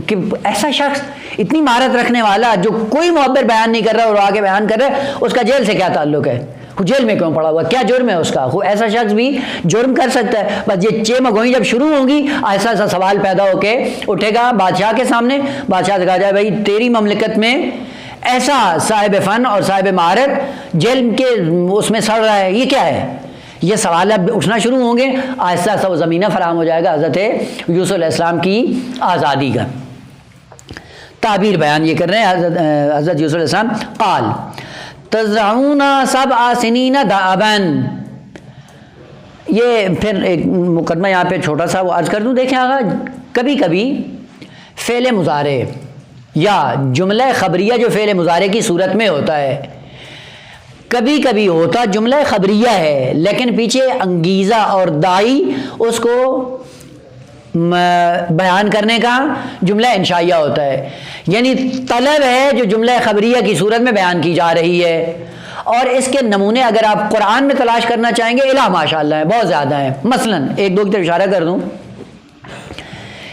کہ ایسا شخص اتنی مہارت رکھنے والا جو کوئی معبر بیان نہیں کر رہا اور آگے بیان کر رہا ہے، اس کا جیل سے کیا تعلق ہے، وہ جیل میں کیوں پڑا ہوا، کیا جرم ہے اس کا. ایسا شخص بھی جرم کر سکتا ہے. بس یہ چھ مگوئی جب شروع ہوں گی، ایسا ایسا سوال پیدا ہو کے اٹھے گا بادشاہ کے سامنے. بادشاہ سے کہا جائے بھائی تیری مملکت میں ایسا صاحب فن اور صاحب مہارت جیل کے اس میں سڑ رہا ہے، یہ کیا ہے. یہ سوال اب اٹھنا شروع ہوں گے، آہستہ آہستہ وہ زمینہ فراہم ہو جائے گا حضرت یوسف علیہ السلام کی آزادی کا. تعبیر بیان یہ کر رہے ہیں حضرت یوسف علیہ السلام. قال تزرعون سبع سنین دأبا. یہ پھر ایک مقدمہ یہاں پہ چھوٹا سا وہ عرض کر دوں. دیکھیں آقا، کبھی کبھی فعل مضارع یا جملہ خبریہ جو فعل مضارع کی صورت میں ہوتا ہے، کبھی کبھی ہوتا جملہ خبریہ ہے لیکن پیچھے انگیزہ اور داعی اس کو بیان کرنے کا جملہ انشائیہ ہوتا ہے. یعنی طلب ہے جو جملہ خبریہ کی صورت میں بیان کی جا رہی ہے. اور اس کے نمونے اگر آپ قرآن میں تلاش کرنا چاہیں گے، الہ ماشاء اللہ ہیں، بہت زیادہ ہیں. مثلاً ایک دو کی طرف اشارہ کر دوں.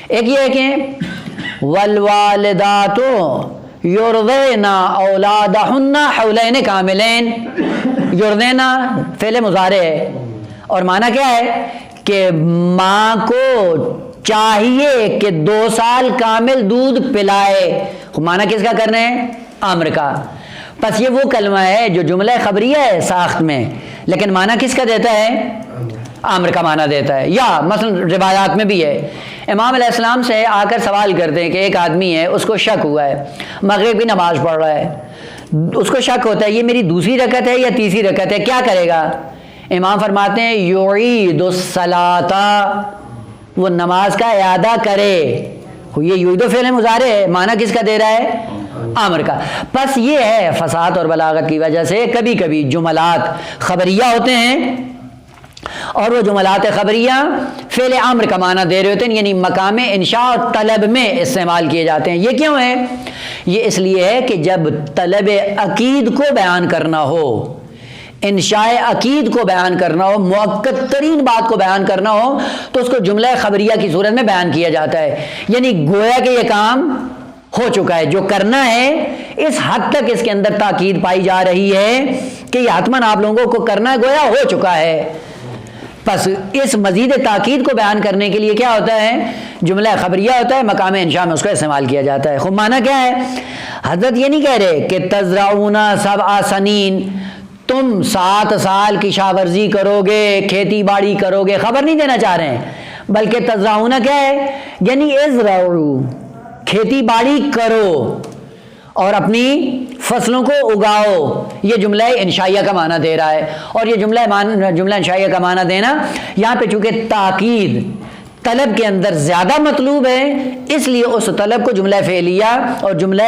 ایک یہ ہے کہ والوالدات یرضعن اولادہن حولین کاملین. یرضعن فعل مضارع ہے اور معنی کیا ہے کہ ماں کو چاہیے کہ 2 سال کامل دودھ پلائے. معنی کس کا کرنا ہے؟ امر کا. پس یہ وہ کلمہ ہے جو جملہ خبریہ ہے ساخت میں، لیکن معنی کس کا دیتا ہے؟ امر کا معنی دیتا ہے. یا مثلا روایات میں بھی ہے، امام علیہ السلام سے آ کر سوال کرتے ہیں کہ ایک آدمی ہے، اس کو شک ہوا ہے، مغرب کی نماز پڑھ رہا ہے، اس کو شک ہوتا ہے یہ میری دوسری رکعت ہے یا تیسری رکعت ہے، کیا کرے گا؟ امام فرماتے ہیں یعید الصلاۃ، وہ نماز کا اعادہ کرے. یہ یعید فعل مضارع ہے، معنی کس کا دے رہا ہے؟ امر کا. پس یہ ہے فصاحت اور بلاغت کی وجہ سے کبھی کبھی جملات خبریہ ہوتے ہیں اور وہ جملات خبریہ فعل امر کا معنی دے رہے ہوتے ہیں، یعنی مقام انشاء اور طلب میں استعمال کیے جاتے ہیں. یہ کیوں ہے؟ یہ اس لیے ہے کہ جب طلب عقید کو بیان کرنا ہو، انشاء عقید کو بیان کرنا ہو، مؤکد ترین بات کو بیان کرنا ہو، تو اس کو جملہ خبریہ کی صورت میں بیان کیا جاتا ہے. یعنی گویا کہ یہ کام ہو چکا ہے، جو کرنا ہے اس حد تک اس کے اندر تاکید پائی جا رہی ہے کہ یہ حتماً آپ لوگوں کو کرنا ہے، گویا ہو چکا ہے. پس اس مزید تاکید کو بیان کرنے کے لیے کیا ہوتا ہے؟ جملہ خبریہ ہوتا ہے، مقام انشاء میں اس کا استعمال کیا جاتا ہے. خب معنی کیا ہے؟ حضرت یہ نہیں کہہ رہے کہ تزرعون 7 سنین، تم 7 سال کی شاورزی کرو گے، کھیتی باڑی کرو گے، خبر نہیں دینا چاہ رہے ہیں، بلکہ تزرعون کیا ہے؟ یعنی ازرعو، کھیتی باڑی کرو اور اپنی فصلوں کو اگاؤ. یہ جملہ انشائیہ کا معنی دے رہا ہے. اور یہ جملہ انشائیہ کا معنی دینا یہاں پہ چونکہ طلب کے اندر زیادہ مطلوب ہے، اس لیے اس طلب کو جملہ فعلیہ اور جملہ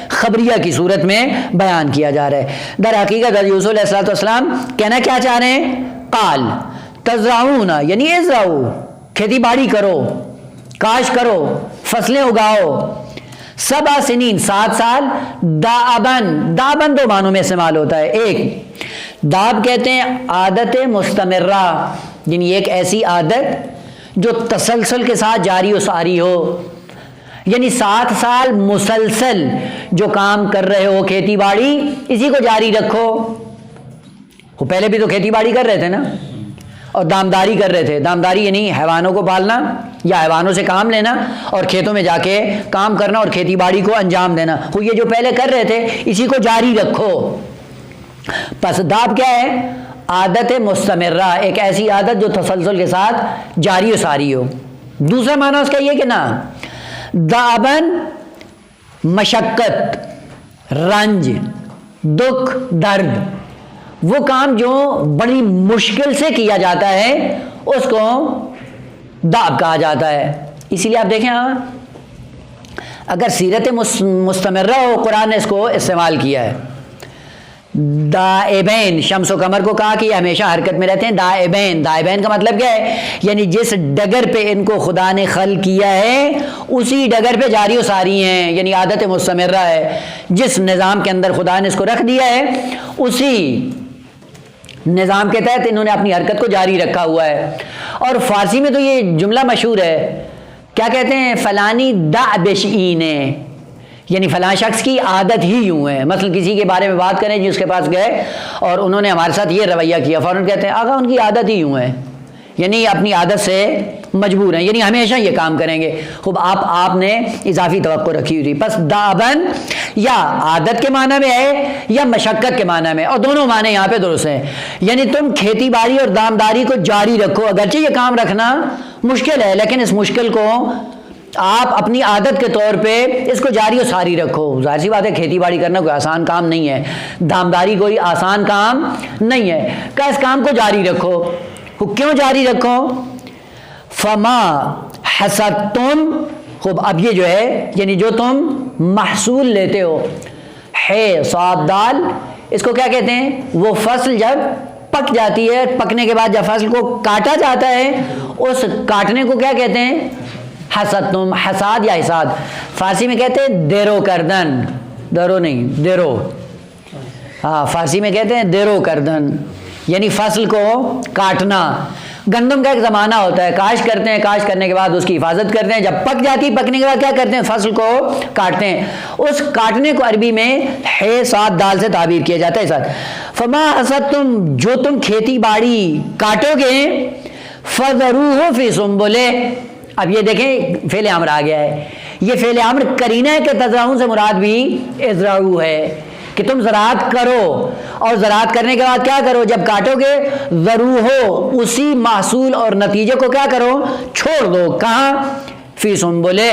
خبریہ کی صورت میں بیان کیا جا رہا ہے۔ در حقیقت حضرت یوسف علیہ السلام کہنا کیا چاہ رہے ہیں؟ قال تزرعون یعنی ازرعو، کھیتی باڑی کرو، کاشت کرو، فصلیں اگاؤ، 7 سنین 7 سال، دابن، دابن 2 معنوں میں استعمال ہوتا ہے۔ ایک داب کہتے ہیں عادت مستمرہ، یعنی ایک ایسی عادت جو تسلسل کے ساتھ جاری و ساری ہو، یعنی 7 سال مسلسل جو کام کر رہے ہو کھیتی باڑی، اسی کو جاری رکھو۔ وہ پہلے بھی تو کھیتی باڑی کر رہے تھے نا، اور دامداری کر رہے تھے۔ دامداری یعنی حیوانوں کو پالنا یا حیوانوں سے کام لینا اور کھیتوں میں جا کے کام کرنا اور کھیتی باڑی کو انجام دینا، وہ یہ جو پہلے کر رہے تھے اسی کو جاری رکھو۔ پس داب کیا ہے؟ عادت مستمرہ، ایک ایسی عادت جو تسلسل کے ساتھ جاری و ساری ہو۔ دوسرا معنی اس کا یہ کہ نا دابن مشقت، رنج، دکھ، درد، وہ کام جو بڑی مشکل سے کیا جاتا ہے اس کو داب کہا جاتا ہے۔ اسی لیے آپ دیکھیں ہاں اگر سیرت مستمرہ ہو، قرآن نے اس کو استعمال کیا ہے۔ دائبین، شمس و قمر کو کہا کہ یہ ہمیشہ حرکت میں رہتے ہیں۔ دائبین، دائبین کا مطلب کیا ہے؟ یعنی جس ڈگر پہ ان کو خدا نے خلق کیا ہے اسی ڈگر پہ جاری و ساری ہیں، یعنی عادت مستمرہ ہے۔ جس نظام کے اندر خدا نے اس کو رکھ دیا ہے اسی نظام کے تحت انہوں نے اپنی حرکت کو جاری رکھا ہوا ہے۔ اور فارسی میں تو یہ جملہ مشہور ہے، کیا کہتے ہیں؟ فلانی دعبشینے، یعنی فلاں شخص کی عادت ہی یوں ہے۔ مثلا کسی کے بارے میں بات کریں، جس کے پاس گئے اور انہوں نے ہمارے ساتھ یہ رویہ کیا، فوراً کہتے ہیں آقا ان کی عادت ہی یوں ہے، یعنی اپنی عادت سے مجبور ہیں، یعنی ہمیشہ یہ کام کریں گے۔ خوب آپ نے اضافی توقع رکھی ہوئی تھی۔ پس دابن یا عادت کے معنی میں ہے یا مشقت کے معنی میں، اور دونوں معنی یہاں پہ درست ہیں۔ یعنی تم کھیتی باڑی اور دامداری کو جاری رکھو، اگرچہ یہ کام رکھنا مشکل ہے لیکن اس مشکل کو آپ اپنی عادت کے طور پہ اس کو جاری و ساری رکھو۔ ظاہر سی بات ہے کھیتی باڑی کرنا کوئی آسان کام نہیں ہے، دامداری کوئی آسان کام نہیں ہے، کہ اس کام کو جاری رکھو۔ کیوں جاری رکھو؟ فما حصدتم، خوب اب یہ جو ہے یعنی جو تم محصول لیتے ہو، ہے صاد دال، اس کو کیا کہتے ہیں؟ وہ فصل جب پک جاتی ہے، پکنے کے بعد جب فصل کو کاٹا جاتا ہے اس کاٹنے کو کیا کہتے ہیں؟ حصدتم، حصاد یا حصاد، فارسی میں کہتے ہیں دیرو کردن، درو نہیں دیرو، ہاں فارسی میں کہتے ہیں دیرو کردن، یعنی فصل کو کاٹنا۔ گندم کا ایک زمانہ ہوتا ہے، کاشت کرتے ہیں، کاشت کرنے کے بعد اس کی حفاظت کرتے ہیں، جب پک جاتی پکنے کے بعد کیا کرتے ہیں؟ فصل کو کاٹتے ہیں۔ اس کاٹنے کو عربی میں ہے صاد دال سے تعبیر کیا جاتا ہے۔ ساتھ فما حصدتم، جو تم کھیتی باڑی کاٹو گے، فذروہ فی سنبلہ، اب یہ دیکھیں فعل امر آ گیا ہے، یہ فعل امر قرینہ ہے کہ تزرعون سے مراد بھی ازرعو ہے، کہ تم زراعت کرو، اور زراعت کرنے کے بعد کیا کرو؟ جب کاٹو گے ذروہ، اسی محصول اور نتیجے کو کیا کرو؟ چھوڑ دو۔ کہاں؟ فی سنبلہ،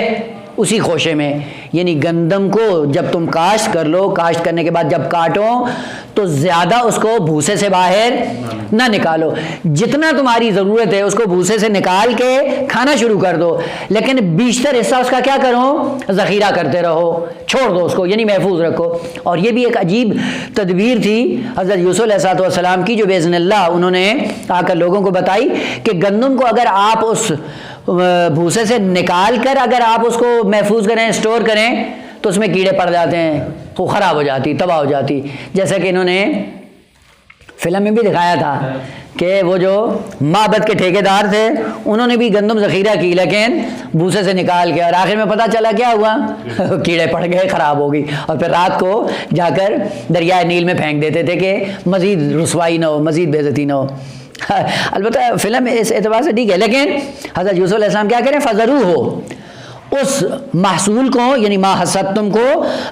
اسی خوشے میں، یعنی گندم کو جب تم کاشت کر لو، کاشت کرنے کے بعد جب کاٹو تو زیادہ اس کو بھوسے سے باہر نہ نکالو، جتنا تمہاری ضرورت ہے اس کو بھوسے سے نکال کے کھانا شروع کر دو، لیکن بیشتر حصہ اس کا کیا کرو؟ ذخیرہ کرتے رہو، چھوڑ دو اس کو، یعنی محفوظ رکھو۔ اور یہ بھی ایک عجیب تدبیر تھی حضرت یوسف علیہ السلام کی، جو باذن اللہ انہوں نے آ کر لوگوں کو بتائی کہ گندم کو اگر آپ اس بھوسے سے نکال کر اگر آپ اس کو محفوظ کریں، اسٹور کریں، تو اس میں کیڑے پڑ جاتے ہیں، وہ خراب ہو جاتی، تباہ ہو جاتی، جیسا کہ انہوں نے فلم میں بھی دکھایا تھا کہ وہ جو معبد کے ٹھیکیدار تھے انہوں نے بھی گندم ذخیرہ کی لیکن بھوسے سے نکال کے، اور آخر میں پتہ چلا کیا ہوا؟ کیڑے پڑ گئے، خراب ہو گئی، اور پھر رات کو جا کر دریائے نیل میں پھینک دیتے تھے کہ مزید رسوائی نہ ہو، مزید بے عزتی نہ ہو۔ البتہ فلم اس اعتبار سے ٹھیک ہے، لیکن حضرت یوسف علیہ السلام کیا کریں؟ فذروہ، اس محصول کو یعنی ما حصدتم کو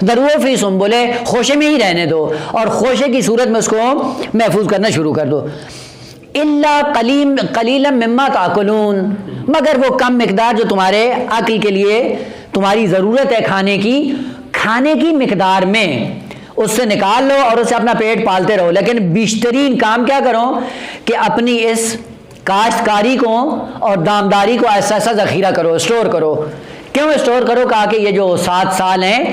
ذروہ فی سنبلہ، خوشے میں ہی رہنے دو، اور خوشے کی صورت میں اس کو محفوظ کرنا شروع کر دو۔ الا قلیلا مما تاکلون، مگر وہ کم مقدار جو تمہارے عقل کے لیے تمہاری ضرورت ہے کھانے کی مقدار میں، اس سے نکال لو اور اس سے اپنا پیٹ پالتے رہو، لیکن بیشترین کام کیا کرو کہ اپنی اس کاشتکاری کو اور دامداری کو ایسا ایسا ذخیرہ کرو، اسٹور کرو۔ کیوں اسٹور کرو؟ کہا کہ یہ جو 7 سال ہیں،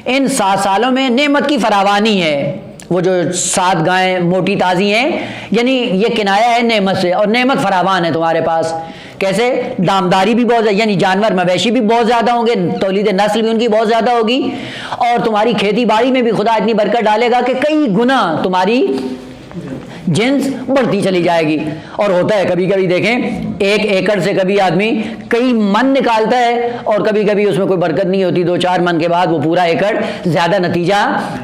ان 7 سالوں میں نعمت کی فراوانی ہے۔ وہ جو 7 گائیں موٹی تازی ہیں، یعنی یہ کنایا ہے نعمت سے، اور نعمت فراوان ہے تمہارے پاس۔ کیسے؟ دامداری بھی بہت، یعنی جانور مویشی بھی بہت زیادہ ہوں گے، تولید نسل بھی ان کی بہت زیادہ ہوگی، اور تمہاری کھیتی باڑی میں بھی خدا اتنی برکت ڈالے گا کہ کئی گنا تمہاری جنس بڑھتی چلی جائے گی۔ اور ہوتا ہے کبھی کبھی دیکھیں 1 ایکڑ سے کبھی آدمی کئی من نکالتا ہے، اور کبھی کبھی اس میں کوئی برکت نہیں ہوتی، 2-4 من کے بعد وہ پورا ایکڑ زیادہ نتیجہ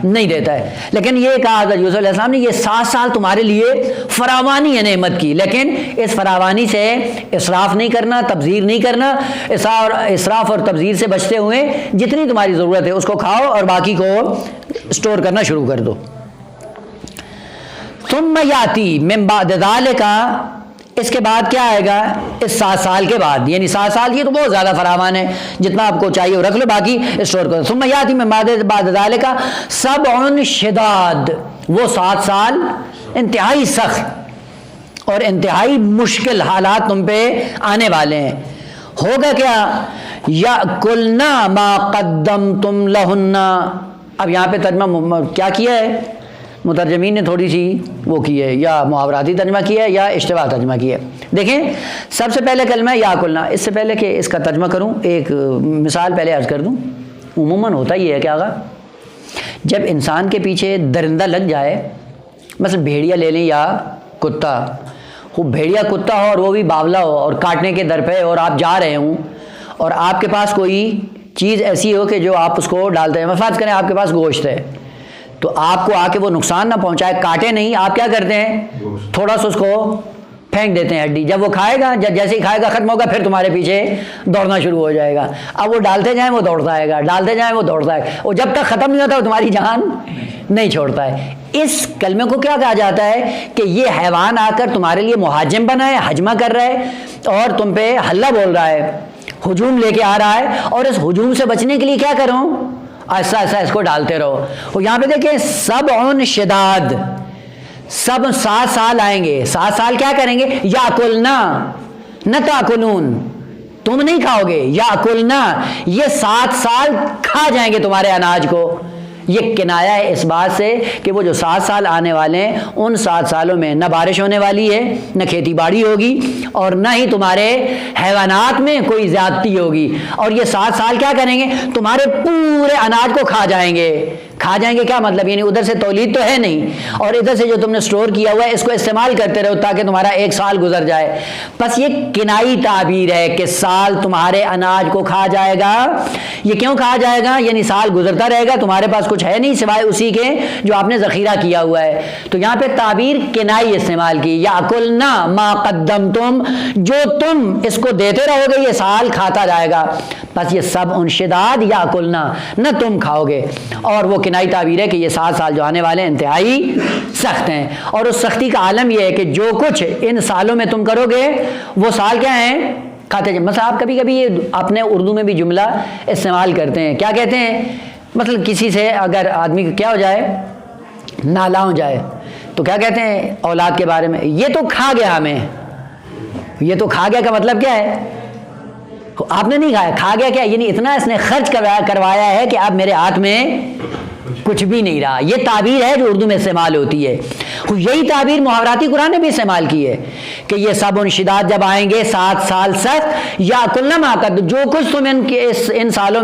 نہیں دیتا ہے۔ لیکن یہ کہا حضرت یوسف علیہ السلام نے، یہ 7 سال تمہارے لیے فراوانی ہے نعمت کی، لیکن اس فراوانی سے اسراف نہیں کرنا، تبذیر نہیں کرنا۔ اسراف اور تبذیر سے بچتے ہوئے جتنی تمہاری ضرورت ہے اس کو کھاؤ، اور باقی کو اسٹور کرنا شروع کر دو۔ ثم یاتی من بعد ذالک، اس کے بعد کیا آئے گا؟ اس 7 سال کے بعد، یعنی 7 سال یہ تو بہت زیادہ فراوان ہے، جتنا آپ کو چاہیے وہ رکھ لو، باقی اسٹور کرو۔ ثم یاتی من بعد ذالک سبع شداد، وہ 7 سال انتہائی سخت اور انتہائی مشکل حالات تم پہ آنے والے ہیں۔ ہوگا کیا؟ یأکلن ما قدمتم لہن۔ اب یہاں پہ ترجمہ کیا کیا ہے؟ مترجمین نے تھوڑی سی وہ کی ہے، یا محاوراتی ترجمہ کیا ہے یا اشتباہ ترجمہ کیا ہے۔ دیکھیں سب سے پہلے کلمہ یاکلنا، اس سے پہلے کہ اس کا ترجمہ کروں ایک مثال پہلے عرض کر دوں۔ عموماً ہوتا یہ ہے کہ آقا جب انسان کے پیچھے درندہ لگ جائے، مثلا بھیڑیا لے لیں یا کتا، وہ بھیڑیا کتا ہو اور وہ بھی باولا ہو اور کاٹنے کے در پہ، اور آپ جا رہے ہوں اور آپ کے پاس کوئی چیز ایسی ہو کہ جو آپ اس کو ڈالتے ہیں، فرض کریں آپ کے پاس گوشت ہے، تو آپ کو آ کے وہ نقصان نہ پہنچائے، کاٹے نہیں، آپ کیا کرتے ہیں؟ تھوڑا سا اس کو پھینک دیتے ہیں ہڈی۔ جب وہ کھائے گا، جب جیسے ہی کھائے گا ختم ہوگا، پھر تمہارے پیچھے دوڑنا شروع ہو جائے گا۔ اب وہ ڈالتے جائیں وہ دوڑتا آئے گا، ڈالتے جائیں وہ دوڑتا ہے، وہ جب تک ختم نہیں ہوتا وہ تمہاری جان نہیں چھوڑتا ہے۔ اس کلمے کو کیا کہا جاتا ہے؟ کہ یہ حیوان آ کر تمہارے لیے مہاجم بنا ہے، ہجمہ کر رہا ہے اور تم پہ حلہ بول رہا ہے، ہجوم لے کے آ رہا ہے، اور اس ہجوم سے بچنے کے لیے کیا کروں؟ ایسا ایسا اس کو ڈالتے رہو۔ اور یہاں پہ دیکھیں سبع شداد، سب 7 سال آئیں گے۔ 7 سال کیا کریں گے؟ یاکلنا نہ تاکلون، تم نہیں کھاؤ گے، یاکلنا یہ 7 سال کھا جائیں گے تمہارے اناج کو۔ یہ کنایا ہے اس بات سے کہ وہ جو 7 سال آنے والے ہیں، ان 7 سالوں میں نہ بارش ہونے والی ہے، نہ کھیتی باڑی ہوگی، اور نہ ہی تمہارے حیوانات میں کوئی زیادتی ہوگی۔ اور یہ 7 سال کیا کریں گے؟ تمہارے پورے اناج کو کھا جائیں گے۔ کھا جائیں گے کیا مطلب؟ یعنی ادھر سے تولید تو ہے نہیں، اور ادھر سے جو تم نے سٹور کیا ہوا ہے اس کو استعمال کرتے رہو تاکہ تمہارا 1 سال گزر جائے۔ بس یہ کنائی تعبیر ہے کہ سال تمہارے اناج کو کھا جائے گا۔ یہ کیوں کھا جائے گا؟ یعنی سال گزرتا رہے گا، تمہارے پاس کچھ ہے نہیں سوائے اسی کے جو آپ نے ذخیرہ کیا ہوا ہے۔ تو یہاں پہ تعبیر کنائی استعمال کی، یاکلنا ما قدمتم، جو تم اس کو دیتے رہو گے یہ سال کھاتا جائے گا۔ بس یہ سب انشداد یاکلنا، نہ تم کھاؤ گے۔ اور وہ کنائی تعبیر ہے کہ یہ 7 سال جو آنے والے انتہائی سخت ہیں، اور اس سختی کا عالم یہ ہے کہ جو کچھ ان سالوں میں تم کرو گے وہ سال کیا ہیں؟ کھاتے جائیں۔ مثلا آپ کبھی کبھی یہ اپنے اردو میں بھی جملہ استعمال کرتے ہیں، کیا کہتے ہیں؟ مطلب کسی سے اگر آدمی کیا ہو جائے، نالا ہو جائے، تو کیا کہتے ہیں اولاد کے بارے میں؟ یہ تو کھا گیا ہمیں۔ یہ تو کھا گیا کا مطلب کیا ہے؟ آپ نے نہیں کھایا، کھا گیا کیا؟ یعنی اتنا اس نے خرچ کروایا ہے کہ اب میرے ہاتھ میں کچھ بھی نہیں رہا۔ یہ تعبیر ہے جو اردو میں استعمال ہوتی ہے۔ یہی تعبیر محاوراتی قرآن نے بھی استعمال کی ہے کہ یہ سب انشداد جب آئیں گے 7 سال سخت، یا کل ما قد، جو کچھ تم ان سالوں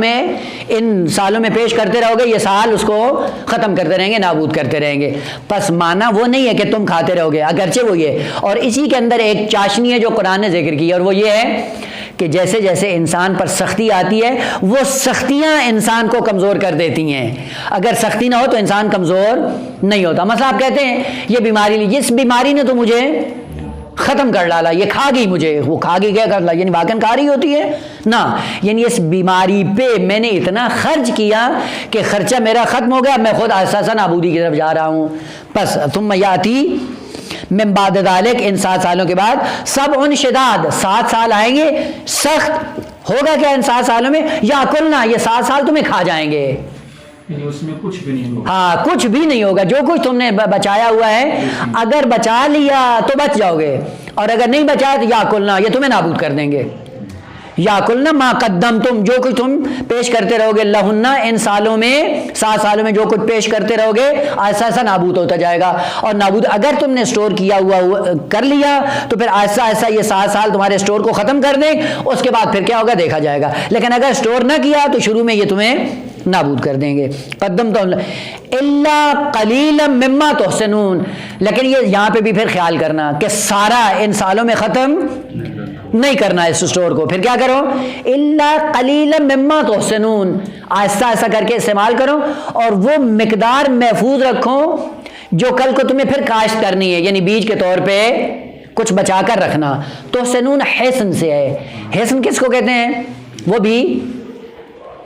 میں پیش کرتے رہو گے یہ سال اس کو ختم کرتے رہیں گے، نابود کرتے رہیں گے۔ پس مانا وہ نہیں ہے کہ تم کھاتے رہو گے، اگرچہ وہ یہ، اور اسی کے اندر ایک چاشنی ہے جو قرآن نے ذکر کی، اور وہ یہ ہے کہ جیسے جیسے انسان پر سختی آتی ہے وہ سختیاں انسان کو کمزور کر دیتی ہیں۔ اگر سختی نہ ہو تو انسان کمزور نہیں ہوتا۔ مثلا آپ کہتے ہیں یہ بیماری لی، اس بیماری نے تو مجھے ختم کر ڈالا، یہ کھا گئی مجھے، وہ کھا گئی کیا کر ڈالا؟ یعنی واقعاً کھا رہی ہوتی ہے نا، یعنی اس بیماری پہ میں نے اتنا خرچ کیا کہ خرچہ میرا ختم ہو گیا، میں خود آہستہ نابودی کی طرف جا رہا ہوں۔ بس ثم یاتی من بعد ذالک، ان 7 سالوں کے بعد سبع شداد، 7 سال آئیں گے سخت۔ ہوگا کیا ان 7 سالوں میں؟ یاکلنا، یہ 7 سال تمہیں کھا جائیں گے۔ یعنی اس میں کچھ بھی نہیں ہوگا. ہاں کچھ بھی نہیں ہوگا. جو کچھ تم نے بچایا ہوا ہے اگر بچا لیا تو بچ جاؤ گے, اور اگر نہیں بچایا تو یا کلنا, یہ تمہیں نابود کر دیں گے. یا کلنا ما قدم تم, جو کچھ تم پیش کرتے رہو گے, لہنہ ان سالوں میں 7 سالوں میں جو کچھ پیش کرتے رہو گے ایسا ایسا نابود ہوتا جائے گا. اور نابود اگر تم نے اسٹور کیا ہوا کر لیا تو پھر ایسا ایسا یہ 7 سال تمہارے اسٹور کو ختم کر دیں, اس کے بعد پھر کیا ہوگا دیکھا جائے گا. لیکن اگر اسٹور نہ کیا تو شروع میں یہ تمہیں نابود کر دیں گے. قدم تو الا قلیلا مما تحسنون, لیکن یہ یہاں پہ بھی پھر خیال کرنا کہ سارا ان سالوں میں ختم نہیں کرنا اس اسٹور کو. پھر کیا کرو, الا قلیلا مما تحسنون, آہستہ آہستہ کر کے استعمال کرو, اور وہ مقدار محفوظ رکھو جو کل کو تمہیں پھر کاشت کرنی ہے, یعنی بیج کے طور پہ کچھ بچا کر رکھنا. تحسنون حسن سے ہے. حسن کس کو کہتے ہیں؟ وہ بھی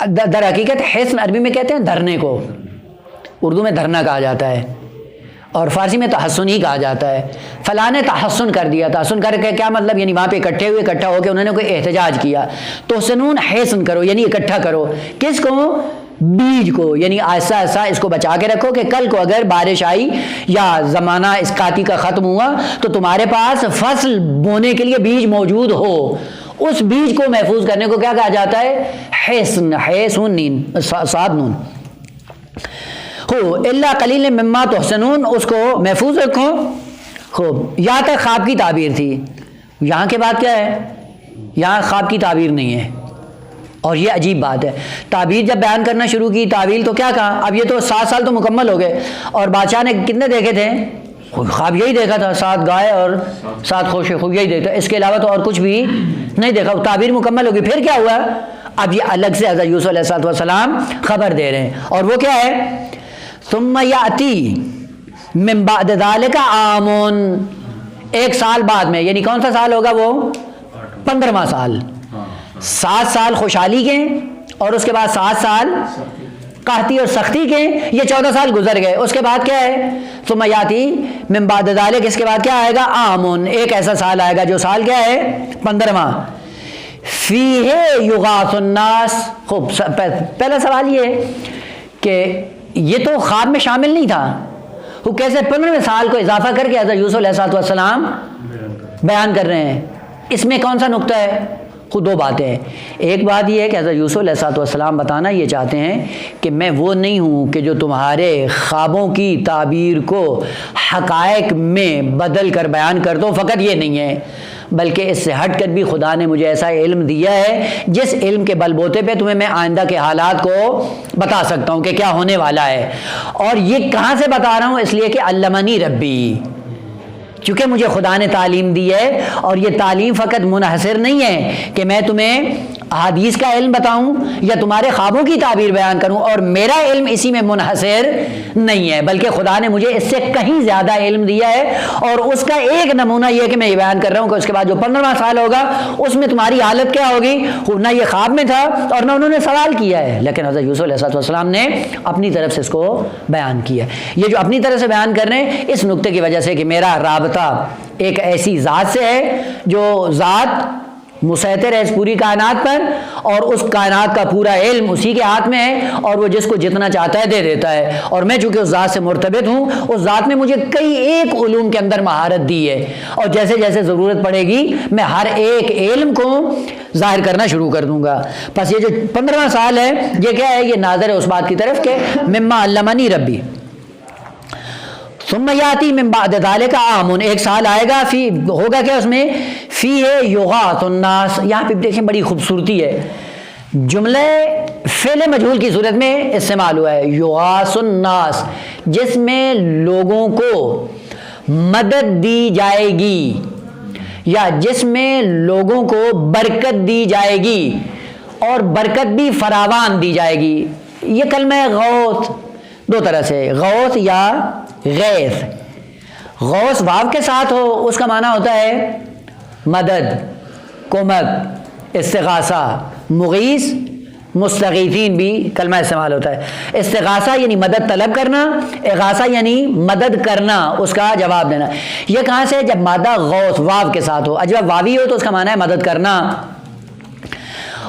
در حقیقت حسن عربی میں کہتے ہیں دھرنے کو, اردو میں دھرنا کہا جاتا ہے, اور فارسی میں تحسن ہی کہا جاتا ہے. فلاں نے تحسن کر دیا. تحسن کر کے کیا مطلب, یعنی وہاں پہ اکٹھے ہوئے, اکٹھا ہو کے انہوں نے کوئی احتجاج کیا. تو سنون حسن کرو, یعنی اکٹھا کرو. کس کو؟ بیج کو. یعنی ایسا ایسا اس کو بچا کے رکھو کہ کل کو اگر بارش آئی یا زمانہ اسقاطی کا ختم ہوا تو تمہارے پاس فصل بونے کے لیے بیج موجود ہو. اس بیج کو محفوظ کرنے کو کیا کہا جاتا ہے؟ حسن. حسن نین صاد نون ہو. الا قلیل مما تحسنون, اس کو محفوظ رکھو. خوب. یہاں تک خواب کی تعبیر تھی. یہاں کے بعد کیا ہے؟ یہاں خواب کی تعبیر نہیں ہے, اور یہ عجیب بات ہے. تعبیر جب بیان کرنا شروع کی, تعویل تو کیا کہا, اب یہ تو 7 سال تو مکمل ہو گئے, اور بادشاہ نے کتنے دیکھے تھے؟ خواب یہی دیکھا تھا, 7 گائے اور 7 خوشے, خوب یہی دیکھا, اس کے علاوہ تو اور کچھ بھی نہیں دیکھا. تعبیر مکمل ہوگی. پھر کیا ہوا؟ اب یہ الگ سے حضرت یوسف علیہ السلام خبر دے رہے ہیں, اور وہ کیا ہے؟ ثم یاتی من بعد ذلک عام, 1 سال بعد میں, یعنی کون سا سال ہوگا وہ؟ 15واں سال. 7 سال خوشحالی کے, اور اس کے بعد 7 سال قحطی اور سختی کے, یہ 14 سال گزر گئے. اس کے بعد کیا ہے؟ ثم یاتی من بعد ذلک, اس کے بعد کیا آئے گا؟ عام, ایک ایسا سال آئے گا جو سال کیا ہے؟ 15واں. فیہ یغاث الناس. خوب. پہلا سوال یہ ہے کہ یہ تو خواب میں شامل نہیں تھا, وہ کیسے 15ویں سال کو اضافہ کر کے حضرت یوسف علیہ السلام بیان کر رہے ہیں؟ اس میں کون سا نقطہ ہے؟ خود 2 باتیں ہیں. ایک بات یہ ہے کہ حضرت یوسف علیہ السلام بتانا یہ چاہتے ہیں کہ میں وہ نہیں ہوں کہ جو تمہارے خوابوں کی تعبیر کو حقائق میں بدل کر بیان کر دو. فقط یہ نہیں ہے, بلکہ اس سے ہٹ کر بھی خدا نے مجھے ایسا علم دیا ہے جس علم کے بل بوتے پہ تمہیں میں آئندہ کے حالات کو بتا سکتا ہوں کہ کیا ہونے والا ہے. اور یہ کہاں سے بتا رہا ہوں؟ اس لیے کہ علمنی ربی, چونکہ مجھے خدا نے تعلیم دی ہے, اور یہ تعلیم فقط منحصر نہیں ہے کہ میں تمہیں احادیث کا علم بتاؤں یا تمہارے خوابوں کی تعبیر بیان کروں, اور میرا علم اسی میں منحصر نہیں ہے, بلکہ خدا نے مجھے اس سے کہیں زیادہ علم دیا ہے. اور اس کا ایک نمونہ یہ کہ میں یہ بیان کر رہا ہوں کہ اس کے بعد جو 15واں سال ہوگا اس میں تمہاری حالت کیا ہوگی. نہ یہ خواب میں تھا اور نہ انہوں نے سوال کیا ہے, لیکن حضرت یوسف علیہ السلام نے اپنی طرف سے اس کو بیان کیا. یہ جو اپنی طرف سے بیان کر رہے ہیں اس نقطے کی وجہ سے کہ میرا رابطہ ایک ایسی ذات سے ہے جو ذات مسیطر ہے اس پوری کائنات پر, اور اس کائنات کا پورا علم اسی کے ہاتھ میں ہے, اور وہ جس کو جتنا چاہتا ہے دے دیتا ہے. اور میں چونکہ اس ذات سے مرتبط ہوں, اس ذات نے مجھے کئی ایک علوم کے اندر مہارت دی ہے, اور جیسے جیسے ضرورت پڑے گی میں ہر ایک علم کو ظاہر کرنا شروع کر دوں گا. بس یہ جو 15واں سال ہے یہ کیا ہے؟ یہ ناظر ہے اس بات کی طرف کہ مما علمنی ربی. ثم یاتی من بعد ذلک عام, 1 سال آئے گا. فی ہوگا کیا اس میں؟ فیہ یغاث الناس. یہاں پہ دیکھیں بڑی خوبصورتی ہے, جملہ فعل مجہول کی صورت میں استعمال ہوا ہے, یغاث الناس, جس میں لوگوں کو مدد دی جائے گی یا جس میں لوگوں کو برکت دی جائے گی, اور برکت بھی فراوان دی جائے گی. یہ کلمہ غوث 2 طرح سے, غوث یا غیث. غوث واو کے ساتھ ہو اس کا معنی ہوتا ہے مدد, کمک, استغاثہ. مغیث, مستغیثین بھی کلمہ استعمال ہوتا ہے. استغاثہ یعنی مدد طلب کرنا, اغاثہ یعنی مدد کرنا, اس کا جواب دینا. یہ کہاں سے؟ جب مادہ غوث واو کے ساتھ ہو, جب واوی ہو تو اس کا معنی ہے مدد کرنا.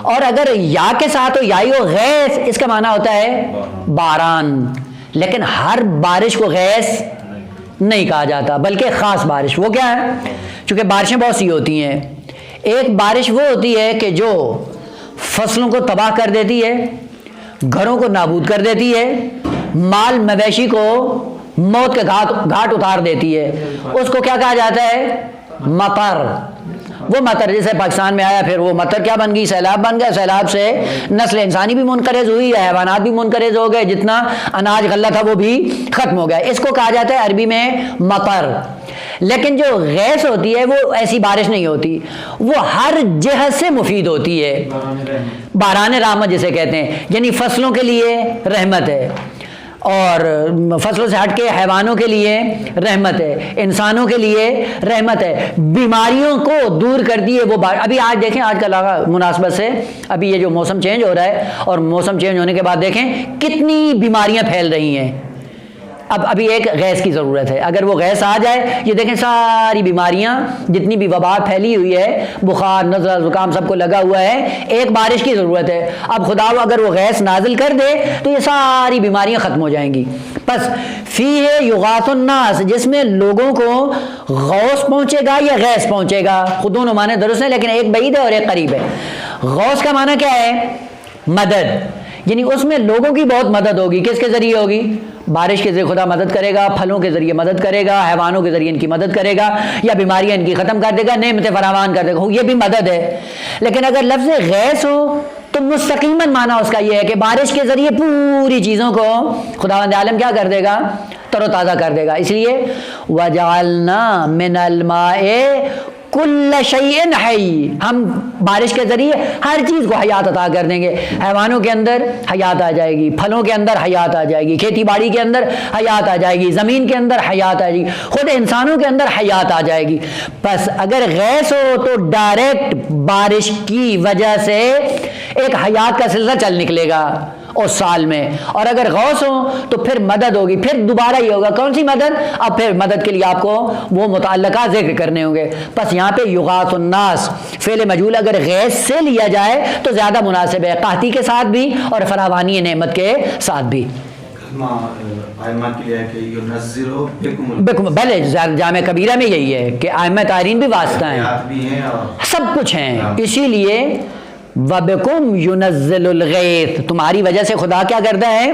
اور اگر یا کے ساتھ ہو یائی ہو غیث، اس کا معنی ہوتا ہے باران، لیکن ہر بارش کو غیث نہیں کہا جاتا بلکہ خاص بارش. وہ کیا ہے؟ چونکہ بارشیں بہت سی ہوتی ہیں. ایک بارش وہ ہوتی ہے کہ جو فصلوں کو تباہ کر دیتی ہے، گھروں کو نابود کر دیتی ہے، مال مویشی کو موت کے گھاٹ اتار دیتی ہے. اس کو کیا کہا جاتا ہے؟ مطر. وہ مطر جیسے پاکستان میں آیا، پھر وہ مطر کیا بن گئی؟ سیلاب بن گیا. سیلاب سے نسل انسانی بھی منقرض ہوئی، حیوانات بھی منقرض ہو گئے، جتنا اناج غلہ تھا وہ بھی ختم ہو گیا. اس کو کہا جاتا ہے عربی میں مطر. لیکن جو غیث ہوتی ہے وہ ایسی بارش نہیں ہوتی، وہ ہر جہت سے مفید ہوتی ہے. باران رحمت جسے کہتے ہیں، یعنی فصلوں کے لیے رحمت ہے، اور فصلوں سے ہٹ کے حیوانوں کے لیے رحمت ہے، انسانوں کے لیے رحمت ہے. بیماریوں کو دور کرتی ہے وہ ابھی آج دیکھیں، آج کل مناسبت سے ابھی یہ جو موسم چینج ہو رہا ہے، اور موسم چینج ہونے کے بعد دیکھیں کتنی بیماریاں پھیل رہی ہیں. ابھی ایک غیث کی ضرورت ہے. اگر وہ غیث آ جائے، یہ دیکھیں ساری بیماریاں جتنی بھی وبا پھیلی ہوئی ہے، بخار، نزلہ، زکام سب کو لگا ہوا ہے، ایک بارش کی ضرورت ہے. اب خدا اگر وہ غیث نازل کر دے تو یہ ساری بیماریاں ختم ہو جائیں گی. بس فیہ یغاث الناس، جس میں لوگوں کو غوث پہنچے گا یا غیث پہنچے گا. خود دونوں معنی درست ہیں، لیکن ایک بعید ہے اور ایک قریب ہے. غوث کا معنی کیا ہے؟ مدد، یعنی اس میں لوگوں کی بہت مدد ہوگی. کس کے ذریعے ہوگی؟ بارش کے ذریعے خدا مدد کرے گا، پھلوں کے ذریعے مدد کرے گا، حیوانوں کے ذریعے ان کی مدد کرے گا، یا بیماریاں ان کی ختم کر دے گا، نعمتیں فراوان کر دے گا. یہ بھی مدد ہے. لیکن اگر لفظ غیث ہو تو مستقیماً معنی اس کا یہ ہے کہ بارش کے ذریعے پوری چیزوں کو خداوند عالم کیا کر دے گا؟ تر و تازہ کر دے گا. اس لیے وَجَعَلْنَا مِنَ الْمَاءِ کل شیء حی، ہم بارش کے ذریعے ہر چیز کو حیات عطا کر دیں گے. حیوانوں کے اندر حیات آ جائے گی، پھلوں کے اندر حیات آ جائے گی، کھیتی باڑی کے اندر حیات آ جائے گی، زمین کے اندر حیات آ جائے گی، خود انسانوں کے اندر حیات آ جائے گی. بس اگر غیث ہو تو ڈائریکٹ بارش کی وجہ سے ایک حیات کا سلسلہ چل نکلے گا اس سال میں. اور اگر غوث ہو تو پھر مدد ہوگی. پھر دوبارہ یہ ہوگا، کون سی مدد؟ اب پھر مدد کے لیے آپ کو وہ متعلقہ ذکر کرنے ہوں گے. بس یہاں پہ یغاث الناس فعل مجہول اگر غیث سے لیا جائے تو زیادہ مناسب ہے، قحطی کے ساتھ بھی اور فراوانی نعمت کے ساتھ بھی. بھلے جامع کبیرہ میں یہی ہے کہ ائمہ تارین بھی واسطہ ہیں، سب کچھ ہیں. اسی لیے وَبِكُمْ يُنَزِّلُ الْغَيْثَ، تمہاری وجہ سے خدا کیا کرتا ہے؟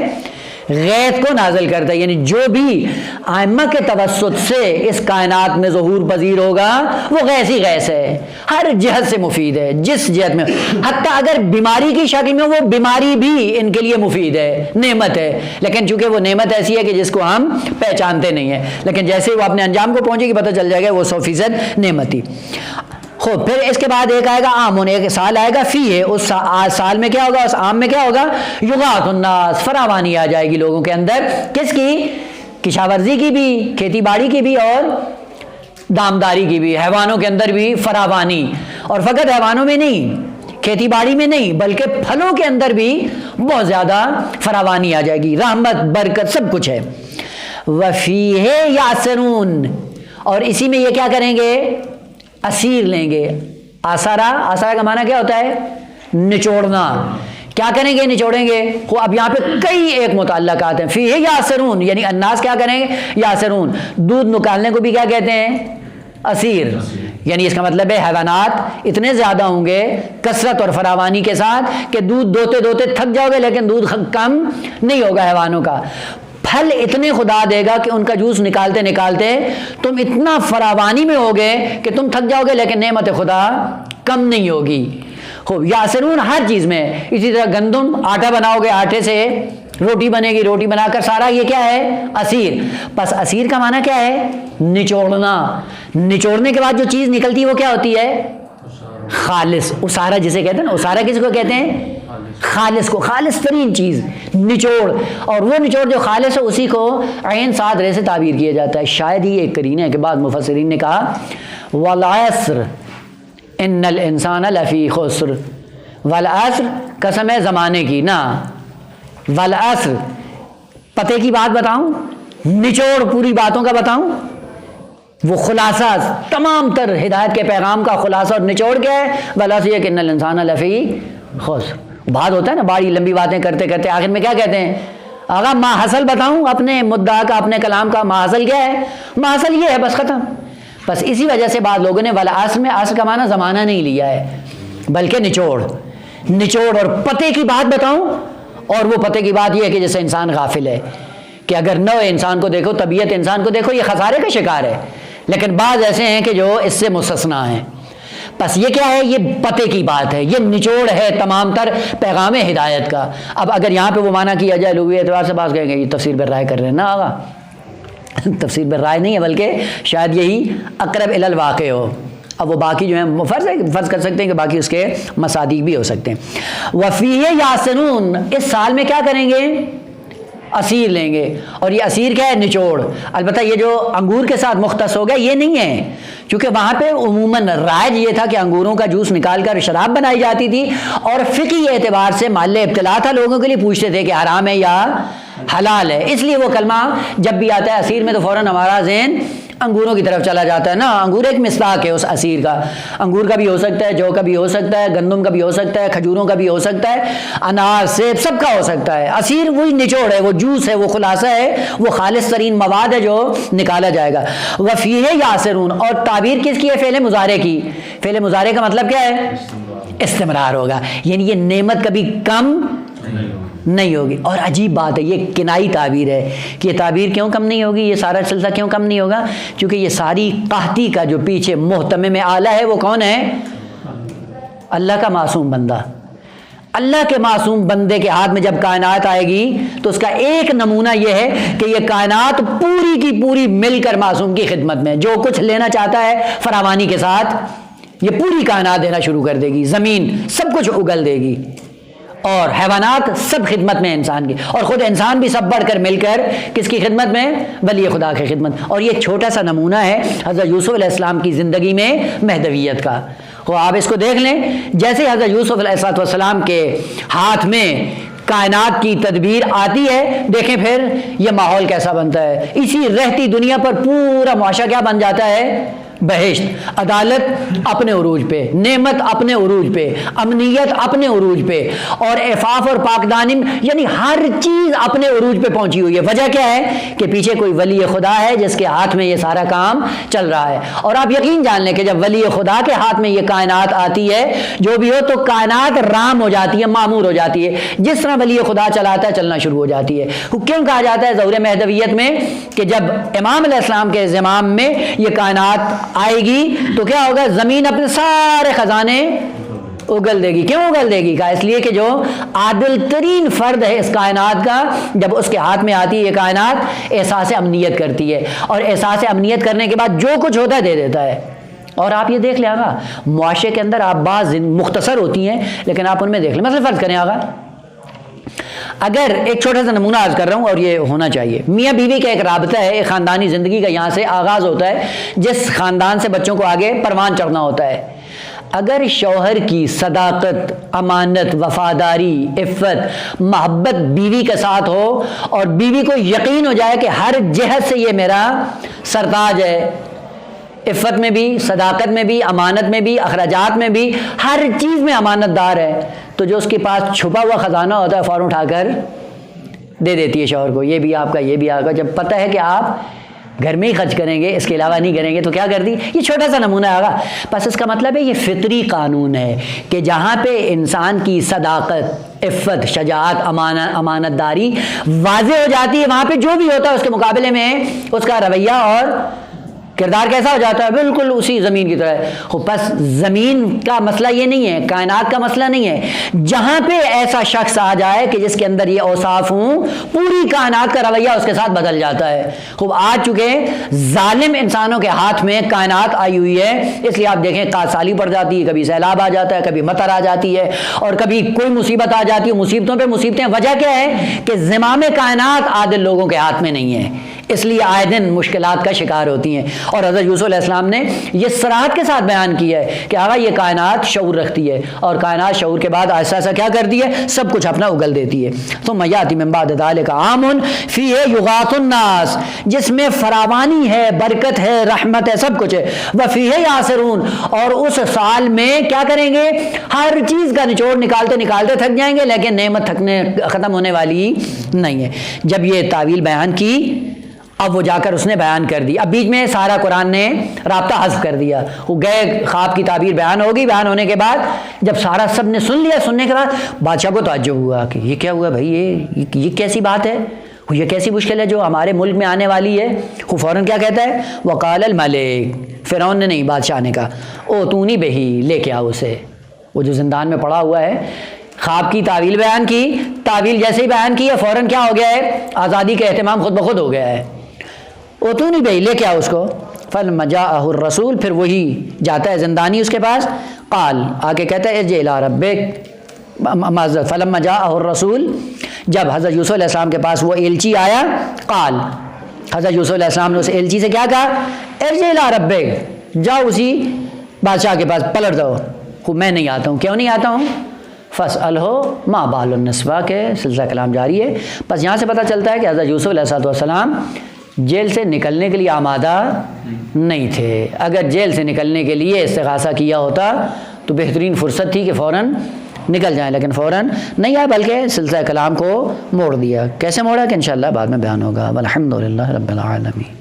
غیث کو نازل کرتا ہے. یعنی جو بھی ائمہ کے توسط سے اس کائنات میں ظہور پذیر ہوگا وہ غیث ہی غیث ہے، ہر جہت سے مفید ہے. جس جہت میں، حتیٰ اگر بیماری کی شکل میں، وہ بیماری بھی ان کے لیے مفید ہے، نعمت ہے. لیکن چونکہ وہ نعمت ایسی ہے کہ جس کو ہم پہچانتے نہیں ہیں، لیکن جیسے وہ اپنے انجام کو پہنچے گی پتہ چل جائے گا وہ 100% نعمت ہی. خود پھر اس کے بعد ایک آئے گا عام، ایک سال آئے گا فی ہے. اس سال میں کیا ہوگا؟ اس عام میں کیا ہوگا؟ یغاث الناس، فراوانی آ جائے گی لوگوں کے اندر. کس کی؟ کشاورزی کی بھی، کھیتی باڑی کی بھی، اور دامداری کی بھی. حیوانوں کے اندر بھی فراوانی، اور فقط حیوانوں میں نہیں، کھیتی باڑی میں نہیں، بلکہ پھلوں کے اندر بھی بہت زیادہ فراوانی آ جائے گی. رحمت، برکت، سب کچھ ہے. وفیہ یعصرون، اور اسی میں یہ کیا کریں گے؟ اسیر لیں گے. آسارا کا معنی کیا ہوتا ہے؟ نچوڑنا. کیا کریں گے؟ نچوڑیں گے. اب یہاں پہ کئی ایک متعلقات ہیں. فیہ یعصرون، یعنی الناس کیا کریں گے؟ یعصرون. دودھ نکالنے کو بھی کیا کہتے ہیں؟ اسیر. یعنی اس کا مطلب ہے حیوانات اتنے زیادہ ہوں گے کثرت اور فراوانی کے ساتھ کہ دودھ دوتے دوتے تھک جاؤ گے، لیکن دودھ کم نہیں ہوگا حیوانوں کا. پھل اتنے خدا دے گا کہ ان کا جوس نکالتے نکالتے تم اتنا فراوانی میں ہوگے کہ تم تھک جاؤ گے، لیکن نعمت خدا کم نہیں ہوگی. خوب یاسرون ہر چیز میں. اسی طرح گندم آٹا بناؤ گے، آٹے سے روٹی بنے گی، روٹی بنا کر سارا یہ کیا ہے؟ اسیر. بس اسیر کا معنی کیا ہے؟ نچوڑنا. نچوڑنے کے بعد جو چیز نکلتی ہے وہ کیا ہوتی ہے؟ خالص. اسارہ جسے کہتے ہیں نا، اسارہ کس کو کہتے ہیں؟ خالص کو. خالص ترین چیز نچوڑ. اور وہ نچوڑ جو خالص ہے اسی کو عین صاد رے سے تعبیر کیا جاتا ہے. شاید ہی ایک کرینہ ہے کہ بعض مفسرین نے کہا والعصر ان الانسان لفی خسر. والعصر قسم ہے زمانے کی نا، والعصر پتے کی بات بتاؤں، نچوڑ پوری باتوں کا بتاؤں، وہ خلاصہ تمام تر ہدایت کے پیغام کا خلاصہ اور نچوڑ کیا ہے؟ والعصر کہ ان الانسان لفی خسر بات ہوتا ہے نا، بڑی لمبی باتیں کرتے کرتے آخر میں کیا کہتے ہیں؟ آغا ما حاصل بتاؤں اپنے مدعا کا، اپنے کلام کا ما حاصل کیا ہے؟ ما حاصل یہ ہے، بس ختم۔ بس اسی وجہ سے بعض لوگوں نے والعصر میں عصر کا معنی زمانہ نہیں لیا ہے، بلکہ نچوڑ اور پتے کی بات بتاؤں، اور وہ پتے کی بات یہ ہے کہ جیسے انسان غافل ہے کہ اگر نو انسان کو دیکھو، طبیعت انسان کو دیکھو، یہ خسارے کا شکار ہے، لیکن بعض ایسے ہیں کہ جو اس سے مستثنا ہیں۔ بس یہ کیا ہے؟ یہ پتے کی بات ہے، یہ نچوڑ ہے تمام تر پیغام ہدایت کا۔ اب اگر یہاں پہ وہ معنی کیا جائے، لوگ اعتبار سے بات کہیں گے یہ تفسیر بالرائے کر رہے ہیں، نہ آگا تفسیر بالرائے نہیں ہے، بلکہ شاید یہی اقرب الی الواقع ہو۔ اب وہ باقی جو ہیں فرض کر سکتے ہیں کہ باقی اس کے مصادیق بھی ہو سکتے ہیں۔ وَفِيهِ يَعْصِرُونَ، اس سال میں کیا کریں گے؟ عصیر لیں گے، اور یہ عصیر کیا ہے؟ نچوڑ۔ البتہ یہ جو انگور کے ساتھ مختص ہو گیا یہ نہیں ہے، کیونکہ وہاں پہ عموماً رائج یہ تھا کہ انگوروں کا جوس نکال کر شراب بنائی جاتی تھی، اور فقہی اعتبار سے محل ابتلا تھا، لوگوں کے لیے پوچھتے تھے کہ حرام ہے یا حلال ہے، اس لیے وہ کلمہ جب بھی آتا ہے عصیر میں تو فوراً ہمارا ذہن انگوروں کی طرف چلا جاتا ہے نا۔ انگور ایک مصداق ہے اس عصیر کا، انگور کا بھی ہو سکتا ہے، جو کا بھی ہو سکتا ہے، گندم کا بھی ہو سکتا ہے، کھجوروں کا بھی ہو سکتا ہے، انار سیب سب کا ہو سکتا ہے۔ عصیر وہی نچوڑ ہے، وہ جوس ہے، وہ خلاصہ ہے، وہ خالص ترین مواد ہے جو نکالا جائے گا۔ وفیہ یعصرون، اور تعبیر کس کی ہے؟ فعل مضارع کی۔ فعل مضارع کا مطلب کیا ہے؟ استمرار ہوگا، یعنی یہ نعمت کبھی کم نہیں ہوگی۔ اور عجیب بات ہے، یہ کنائی تعبیر ہے کہ یہ تعبیر کیوں کم نہیں ہوگی، یہ سارا سلسلہ کیوں کم نہیں ہوگا؟ کیونکہ یہ ساری قحطی کا جو پیچھے محتمم اعلیٰ ہے وہ کون ہے؟ اللہ کا معصوم بندہ۔ اللہ کے معصوم بندے کے ہاتھ میں جب کائنات آئے گی تو اس کا ایک نمونہ یہ ہے کہ یہ کائنات پوری کی پوری مل کر معصوم کی خدمت میں، جو کچھ لینا چاہتا ہے فراوانی کے ساتھ یہ پوری کائنات دینا شروع کر دے گی، زمین سب کچھ اگل دے گی، اور حیوانات سب خدمت میں انسان کی، اور خود انسان بھی سب بڑھ کر مل کر کس کی خدمت میں؟ ولی خدا کی خدمت۔ اور یہ چھوٹا سا نمونہ ہے حضرت یوسف علیہ السلام کی زندگی میں مہدویت کا۔ وہ آپ اس کو دیکھ لیں، جیسے حضرت یوسف علیہ السلام کے ہاتھ میں کائنات کی تدبیر آتی ہے، دیکھیں پھر یہ ماحول کیسا بنتا ہے۔ اسی رہتی دنیا پر پورا معاشرہ کیا بن جاتا ہے؟ بہشت، عدالت اپنے عروج پہ، نعمت اپنے عروج پہ، امنیت اپنے عروج پہ، اور عفاف اور پاکدانی، یعنی ہر چیز اپنے عروج پہ پہنچی ہوئی ہے۔ وجہ کیا ہے؟ کہ پیچھے کوئی ولی خدا ہے جس کے ہاتھ میں یہ سارا کام چل رہا ہے۔ اور آپ یقین جان لیں کہ جب ولی خدا کے ہاتھ میں یہ کائنات آتی ہے، جو بھی ہو، تو کائنات رام ہو جاتی ہے، معمور ہو جاتی ہے۔ جس طرح ولی خدا چلاتا ہے چلنا شروع ہو جاتی ہے۔ کیوں کہا جاتا ہے ظہور مہدویت میں کہ جب امام علیہ السلام کے زمام میں یہ کائنات آئے گی تو کیا ہوگا؟ زمین اپنے سارے خزانے اگل دے گی۔ کیوں اگل دے گی؟ کہا اس لیے کہ جو عادل ترین فرد ہے اس کائنات کا، جب اس کے ہاتھ میں آتی ہے یہ کائنات، احساس امنیت کرتی ہے، اور احساس امنیت کرنے کے بعد جو کچھ ہوتا ہے دے دیتا ہے۔ اور آپ یہ دیکھ لیں آگا، معاشرے کے اندر آپ بعض مختصر ہوتی ہیں لیکن آپ ان میں دیکھ لیں، مثلا فرض کریں آگا، اگر ایک چھوٹا سا نمونہ عرض کر رہا ہوں اور یہ ہونا چاہیے، میاں بیوی کا ایک رابطہ ہے، ایک خاندانی زندگی کا یہاں سے آغاز ہوتا ہے، جس خاندان سے بچوں کو آگے پروان چڑھنا ہوتا ہے۔ اگر شوہر کی صداقت، امانت، وفاداری، عفت، محبت بیوی کے ساتھ ہو، اور بیوی کو یقین ہو جائے کہ ہر جہت سے یہ میرا سرتاج ہے، عفت میں بھی، صداقت میں بھی، امانت میں بھی، اخراجات میں بھی، ہر چیز میں امانت دار ہے، تو جو اس کے پاس چھپا ہوا خزانہ ہوتا ہے فوراً اٹھا کر دے دیتی ہے شوہر کو، یہ بھی آپ کا، یہ بھی آپ کا۔ جب پتہ ہے کہ آپ گھر میں ہی خرچ کریں گے، اس کے علاوہ نہیں کریں گے، تو کیا کر دی؟ یہ چھوٹا سا نمونہ آگا، بس اس کا مطلب ہے یہ فطری قانون ہے کہ جہاں پہ انسان کی صداقت، عفت، شجاعت، امانت داری واضح ہو جاتی ہے، وہاں پہ جو بھی ہوتا ہے اس کے مقابلے میں اس کا رویہ اور کردار کیسا ہو جاتا ہے؟ بالکل اسی زمین کی طرح۔ بس زمین کا مسئلہ یہ نہیں ہے، کائنات کا مسئلہ نہیں ہے، جہاں پہ ایسا شخص آ جائے کہ جس کے اندر یہ اوصاف ہوں، پوری کائنات کا رویہ اس کے ساتھ بدل جاتا ہے۔ خوب آج چکے ظالم انسانوں کے ہاتھ میں کائنات آئی ہوئی ہے، اس لیے آپ دیکھیں قحط پڑ جاتی ہے، کبھی سیلاب آ جاتا ہے، کبھی مطر آ جاتی ہے، اور کبھی کوئی مصیبت آ جاتی ہے، مصیبتوں پہ مصیبتیں۔ وجہ کیا ہے؟ کہ زمام کائنات عادل لوگوں کے ہاتھ میں نہیں ہے، اس لیے آئے دن مشکلات کا شکار ہوتی ہیں. اور حضرت یوسف علیہ السلام نے یہ صراحت کے ساتھ بیان کیا ہے کہ آقا یہ کائنات شعور رکھتی ہے، اور کائنات شعور کے بعد ایسا ایسا کیا کرتی ہے، سب کچھ اپنا اگل دیتی ہے. ثم یاتی من بعد ذلک عام فیہ یغاث الناس، جس میں فراوانی ہے، برکت ہے، رحمت ہے، سب کچھ ہے. وفیہ یعصرون، اور اس سال میں کیا کریں گے، ہر چیز کا نچوڑ نکالتے نکالتے تھک جائیں گے، لیکن نعمت تھکنے ختم ہونے والی نہیں ہے. جب یہ تعویل بیان کی، اب وہ جا کر اس نے بیان کر دی. اب بیچ میں سارا قرآن نے رابطہ حذف کر دیا. وہ گئے، خواب کی تعبیر بیان ہوگی، بیان ہونے کے بعد جب سارا سب نے سن لیا، سننے کے بعد بادشاہ کو تعجب ہوا کہ یہ کیا ہوا بھائی، یہ کیسی بات ہے، یہ کیسی مشکل ہے جو ہمارے ملک میں آنے والی ہے. وہ فوراً کیا کہتا ہے، وقال الملک، فرعون نے نہیں، بادشاہ نے کہا، اوتونی بہی، لے کے آؤ اسے. وہ جو زندان میں پڑا ہوا ہے، خواب کی تعویل بیان کی، تعویل جیسے ہی بیان کی ہے فوراً کیا ہو گیا ہے، آزادی کا اہتمام خود بخود ہو گیا ہے. اوتونی بھائی، لے کے آؤ اس کو. فلما جاءہ الرسول، پھر وہی جاتا ہے زندانی اس کے پاس. قال، آ کے کہتا ہے ارجع الی ربک. فلما جاءہ الرسول، جب حضرت یوسف علیہ السلام کے پاس وہ ایلچی آیا، قال، حضرت یوسف علیہ السلام نے اس ایلچی سے کیا کہا، ارجع الی ربک، جاؤ اسی بادشاہ کے پاس پلٹ دو. میں نہیں آتا ہوں. کیوں نہیں آتا ہوں؟ فَاسْأَلْهُ مَا بَالُ النِّسْوَىٰ کے سلسلہ کلام جاری ہے. بس یہاں سے پتہ چلتا ہے کہ حضرت یوسف علیہ السلام جیل سے نکلنے کے لیے آمادہ نہیں تھے. اگر جیل سے نکلنے کے لیے استغاثہ کیا ہوتا تو بہترین فرصت تھی کہ فوراً نکل جائیں، لیکن فوراً نہیں آیا، بلکہ سلسلہ کلام کو موڑ دیا. کیسے موڑا کہ انشاءاللہ بعد میں بیان ہوگا. والحمدللہ رب العالمین.